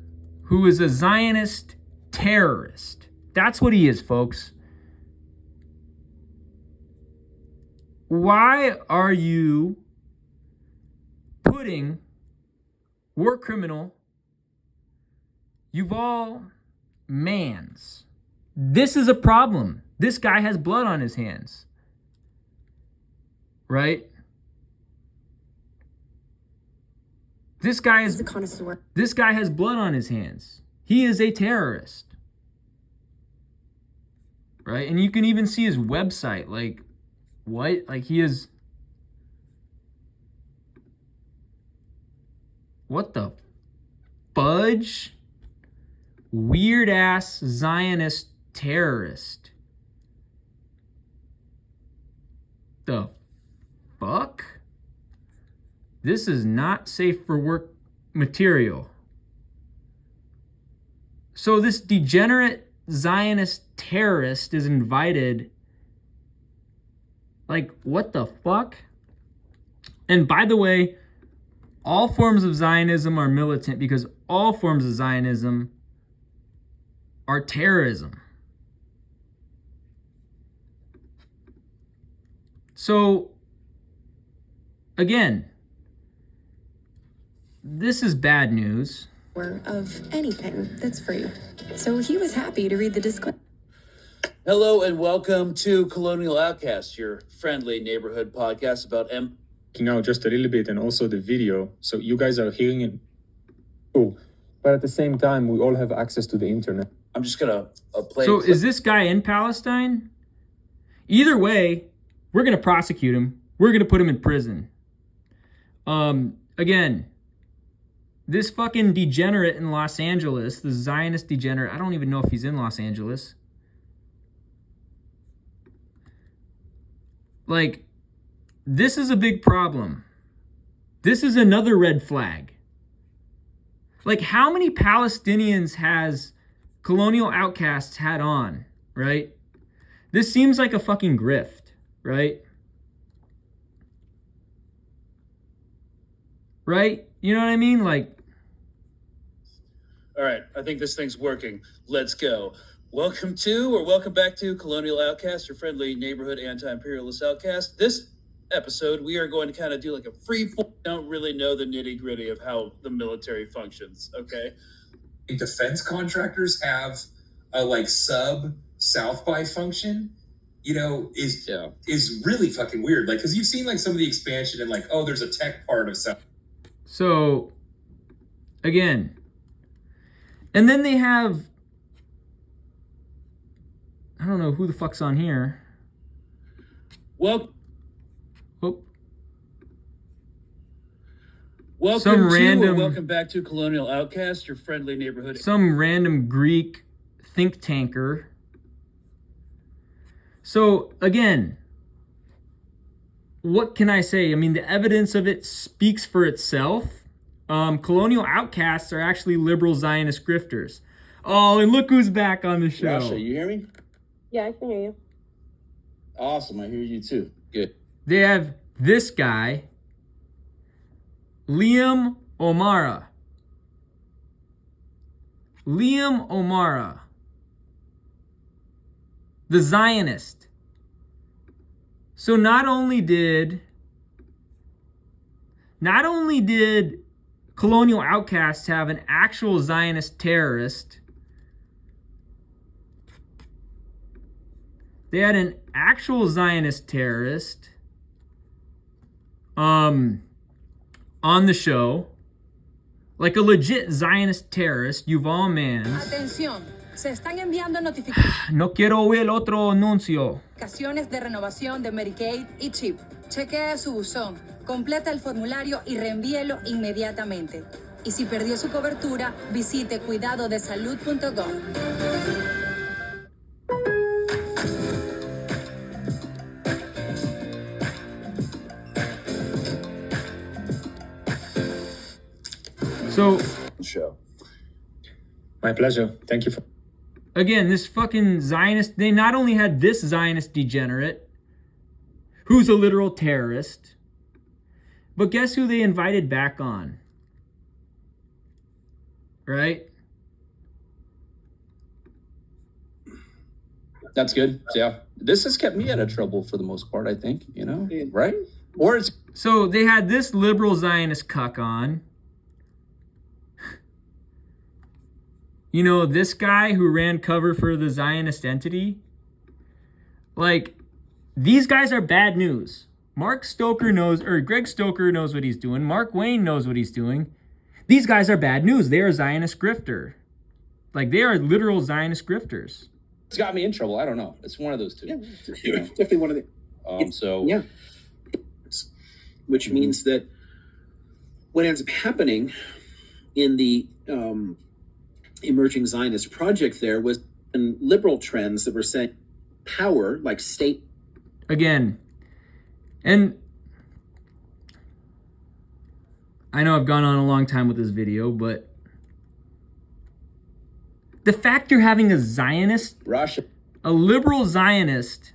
who is a Zionist terrorist. That's what he is, folks. Why are you putting war criminal Yuval Mans? This is a problem. This guy has blood on his hands. Right? This guy is a connoisseur. This guy has blood on his hands. He is a terrorist. Right? And you can even see his website. Like, what? Like, he is... What the fudge? Weird-ass Zionist terrorist. The fuck? This is not safe for work material. So this degenerate Zionist terrorist is invited. Like, what the fuck? And by the way, all forms of Zionism are militant because all forms of Zionism are terrorism. So, again, this is bad news. of anything that's free. So he was happy to read the disclaimer. Hello and welcome to Colonial Outcast, your friendly neighborhood podcast about out just a little bit and also the video, so you guys are hearing it. Oh, but at the same time, we all have access to the internet. I'm just gonna play. So is this guy in Palestine? Either way, we're gonna prosecute him. We're gonna put him in prison. Again, this fucking degenerate in Los Angeles, the Zionist degenerate, I don't even know if he's in Los Angeles. Like, this is a big problem. This is another red flag. Like, how many Palestinians has Colonial Outcasts had on, right? This seems like a fucking grift, right? Right? You know what I mean? Like, all right, I think this thing's working. Let's go. Welcome back to Colonial Outcast, your friendly neighborhood anti-imperialist outcast. This episode, we are going to kind of do like a free form. Don't really know the nitty-gritty of how the military functions, okay? Defense contractors have a like sub South by function, you know, is really fucking weird. Like, because you've seen like some of the expansion and like, oh, there's a tech part of South. So, again, and then they have, I don't know who the fuck's on here. Welcome back to Colonial Outcast, your friendly neighborhood. Some random Greek think tanker. So, again, what can I say? I mean, the evidence of it speaks for itself. Colonial Outcasts are actually liberal Zionist grifters. Oh, and look who's back on the show. Rasha, you hear me? Yeah, I can hear you. Awesome, I hear you too. Good. They have this guy, Liam O'Mara. Liam O'Mara, the Zionist. So not only did Colonial Outcasts have an actual Zionist terrorist, they had an actual Zionist terrorist on the show, like a legit Zionist terrorist, Yuval Mans. Atención, se están enviando notificaciones No quiero oír el otro anuncio. de renovación de Medicaid y CHIP. Chequee su buzón, completa el formulario y reenvíelo inmediatamente. Y si perdió su cobertura, visite cuidadodesalud.gov. So, show. My pleasure. Thank you for. Again, this fucking Zionist, they not only had this Zionist degenerate, who's a literal terrorist, but guess who they invited back on? Right? That's good. Yeah. This has kept me out of trouble for the most part, I think, you know, right? Or it's. So they had this liberal Zionist cuck on. You know, this guy who ran cover for the Zionist entity. Like, these guys are bad news. Greg Stoker knows what he's doing. Mark Wayne knows what he's doing. These guys are bad news. They are Zionist grifter. Like, they are literal Zionist grifters. It's got me in trouble. I don't know. It's one of those two. Yeah, definitely one of the. So which means that what ends up happening in the emerging Zionist project there was liberal trends that were saying power, like state. Again, and I know I've gone on a long time with this video, but the fact you're having a Zionist, Russia, a liberal Zionist,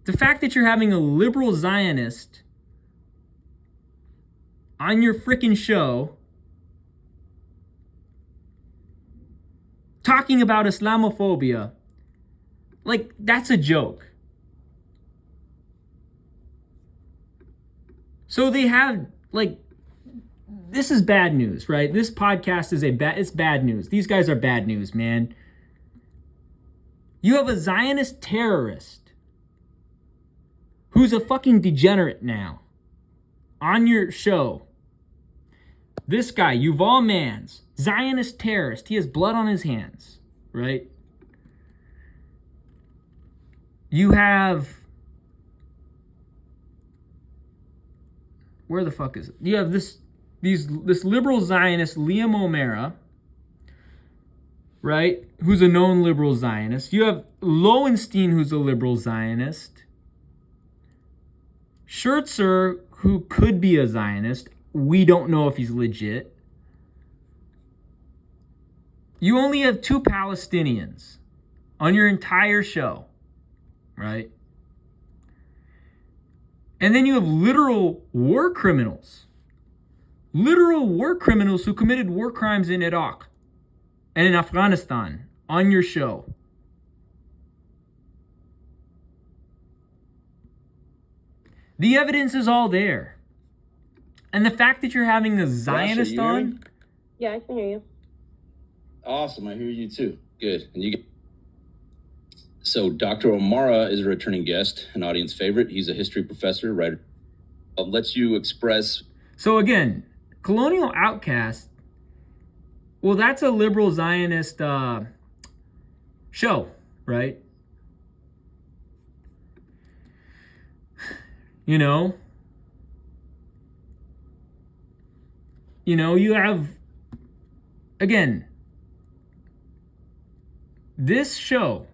the fact that you're having a liberal Zionist on your freaking show talking about Islamophobia, like, that's a joke. So they have, like, this is bad news, right? This podcast is it's bad news. These guys are bad news, man. You have a Zionist terrorist who's a fucking degenerate now on your show. This guy, Yuval Mans, Zionist terrorist. He has blood on his hands, right? You have... Where the fuck is it? You have this liberal Zionist, Liam O'Mara, right? Who's a known liberal Zionist. You have Lowenstein, who's a liberal Zionist. Schertzer, who could be a Zionist. We don't know if he's legit. You only have 2 Palestinians on your entire show, right? And then you have literal war criminals. Literal war criminals who committed war crimes in Iraq and in Afghanistan on your show. The evidence is all there. And the fact that you're having a Zionist on... Yeah, I can hear you. Awesome, I hear you too. Good. And you get... So Dr. O'Mara is a returning guest, an audience favorite. He's a history professor, writer. Lets you express... So again, Colonial Outcast, well, that's a liberal Zionist show, right? You know, you have, again, this show,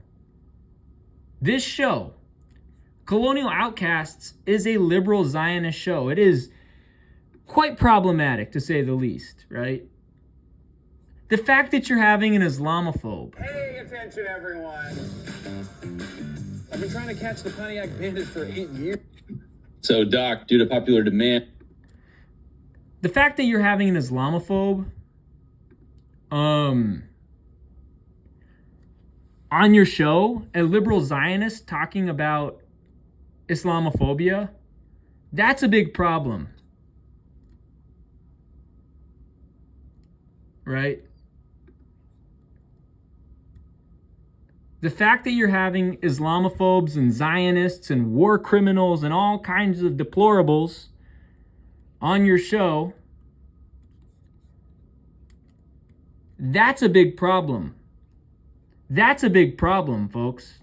Colonial Outcasts, is a liberal Zionist show. It is quite problematic, to say the least, right? The fact that you're having an Islamophobe. Pay attention, everyone. I've been trying to catch the Pontiac Bandit for 8 years. So, Doc, due to popular demand... The fact that you're having an Islamophobe on your show, a liberal Zionist talking about Islamophobia, that's a big problem. Right? The fact that you're having Islamophobes and Zionists and war criminals and all kinds of deplorables on your show, that's a big problem. That's a big problem, folks.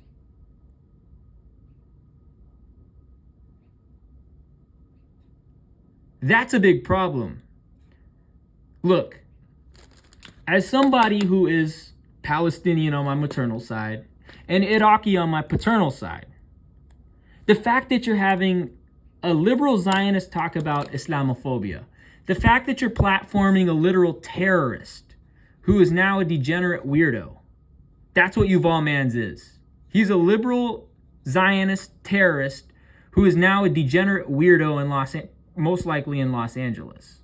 That's a big problem. Look, as somebody who is Palestinian on my maternal side and Iraqi on my paternal side, the fact that you're having a liberal Zionist talk about Islamophobia, the fact that you're platforming a literal terrorist who is now a degenerate weirdo, that's what Yuval Mans is. He's a liberal Zionist terrorist who is now a degenerate weirdo in most likely in Los Angeles.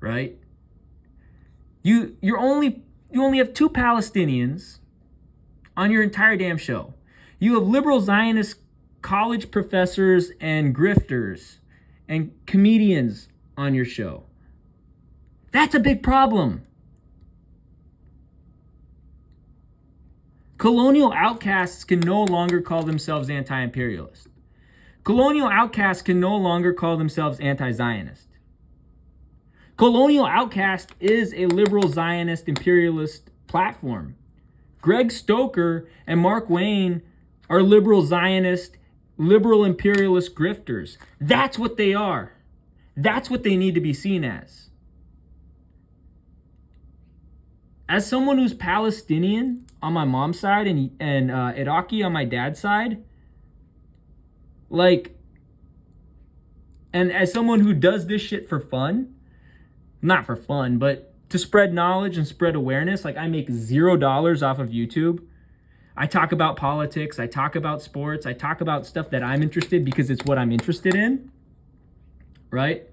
Right? You only have 2 Palestinians on your entire damn show. You have liberal Zionist college professors and grifters and comedians on your show. That's a big problem. Colonial outcasts can no longer call themselves anti-imperialist. Colonial outcasts can no longer call themselves anti-Zionist. Colonial Outcast is a liberal Zionist imperialist platform. Greg Stoker and Mark Wayne are liberal Zionist, liberal imperialist grifters. That's what they are. That's what they need to be seen as. As someone who's Palestinian on my mom's side and Iraqi on my dad's side, and as someone who does this shit for fun, not for fun, but to spread knowledge and spread awareness, I make $0 off of YouTube. I talk about politics, I talk about sports, I talk about stuff that I'm interested because it's what I'm interested in, right?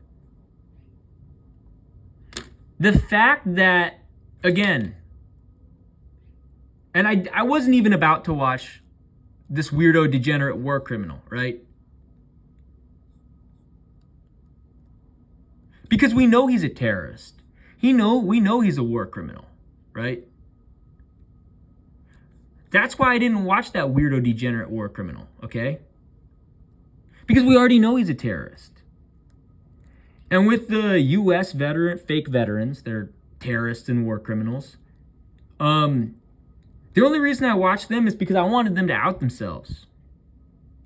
The fact that, again, and I wasn't even about to watch this weirdo degenerate war criminal, right? Because we know he's a terrorist. We know he's a war criminal, right? That's why I didn't watch that weirdo degenerate war criminal, okay? Because we already know he's a terrorist. And with the US fake veterans, they're terrorists and war criminals. The only reason I watched them is because I wanted them to out themselves.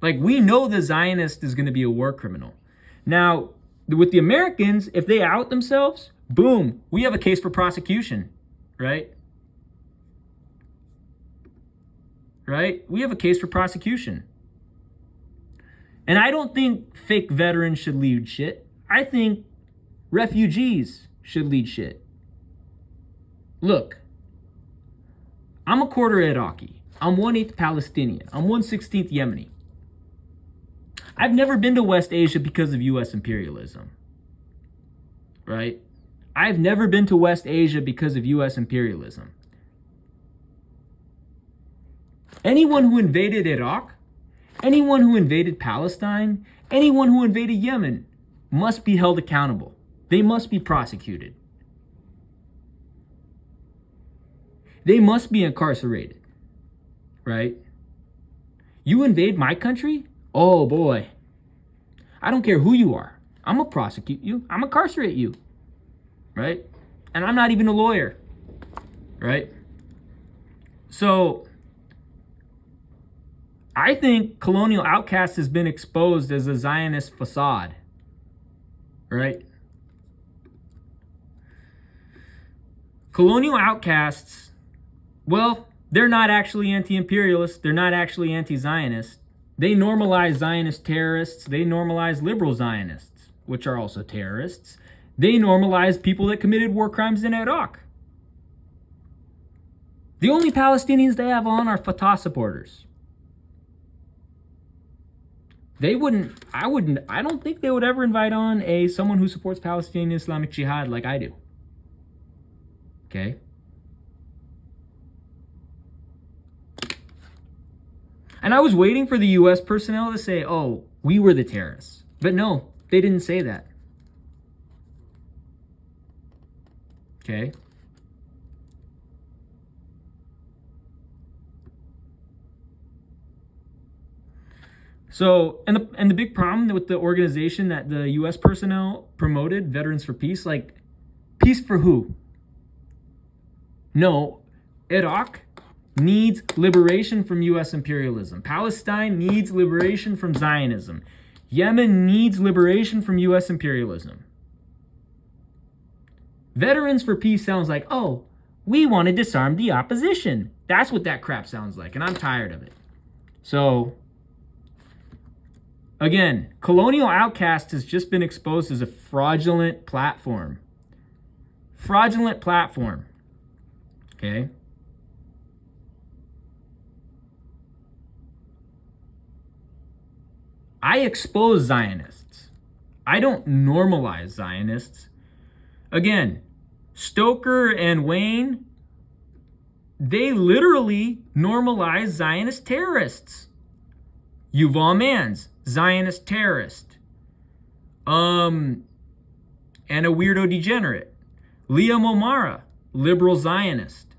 Like, we know the Zionist is going to be a war criminal. Now, with the Americans, if they out themselves, boom, we have a case for prosecution, right? Right? We have a case for prosecution. And I don't think fake veterans should lead shit. I think refugees should lead shit. Look, I'm a quarter Iraqi. I'm 1/8 Palestinian. I'm 1/16 Yemeni. I've never been to West Asia because of US imperialism. Right? I've never been to West Asia because of US imperialism. Anyone who invaded Iraq, anyone who invaded Palestine, anyone who invaded Yemen must be held accountable. They must be prosecuted. They must be incarcerated, right? You invade my country? Oh boy. I don't care who you are. I'm gonna prosecute you. I'm gonna incarcerate you, right? And I'm not even a lawyer, right? So I think Colonial Outcast has been exposed as a Zionist facade, right? Colonial Outcasts, well, they're not actually anti-imperialists. They're not actually anti-Zionist. They normalize Zionist terrorists. They normalize liberal Zionists, which are also terrorists. They normalize people that committed war crimes in Iraq. The only Palestinians they have on are Fatah supporters. I don't think they would ever invite on someone who supports Palestinian Islamic Jihad like I do. Okay? And I was waiting for the US personnel to say, oh, we were the terrorists. But no, they didn't say that. Okay? So, and the big problem with the organization that the US personnel promoted, Veterans for Peace, like, peace for who? No, Iraq needs liberation from US imperialism. Palestine needs liberation from Zionism. Yemen needs liberation from US imperialism. Veterans for Peace sounds like, oh, we want to disarm the opposition. That's what that crap sounds like, and I'm tired of it. So, again, Colonial Outcast has just been exposed as a fraudulent platform. Fraudulent platform. Okay? I expose Zionists. I don't normalize Zionists. Again, Stoker and Wayne, they literally normalize Zionist terrorists. Yuval Mans, Zionist terrorist. And a weirdo degenerate. Liam O'Mara, liberal Zionist.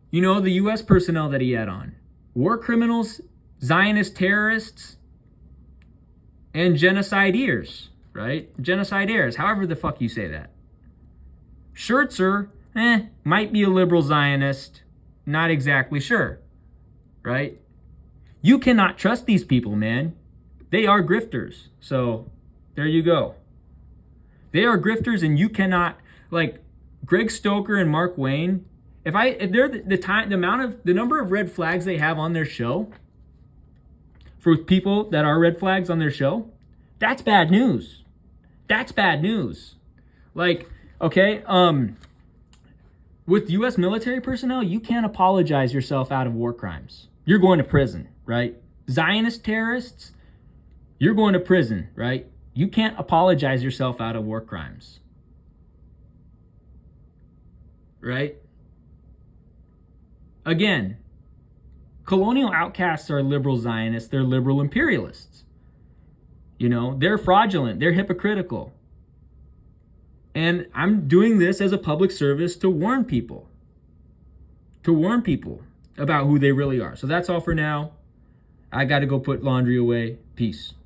You know, the US personnel that he had on. War criminals, Zionist terrorists, and genocideers, right? Genocideers, however the fuck you say that. Schertzer, might be a liberal Zionist, not exactly sure, right? You cannot trust these people, man. They are grifters. So, there you go. They are grifters, and you cannot, like, Greg Stoker and Mark Wayne, if they're the number of red flags they have on their show for people that are red flags on their show, that's bad news. That's bad news. Like, okay, with US military personnel, you can't apologize yourself out of war crimes. You're going to prison, right? Zionist terrorists, you're going to prison, right? You can't apologize yourself out of war crimes. Right? Again, colonial outcasts are liberal Zionists. They're liberal imperialists. You know, they're fraudulent. They're hypocritical. And I'm doing this as a public service to warn people. To warn people about who they really are. So that's all for now. I got to go put laundry away. Peace.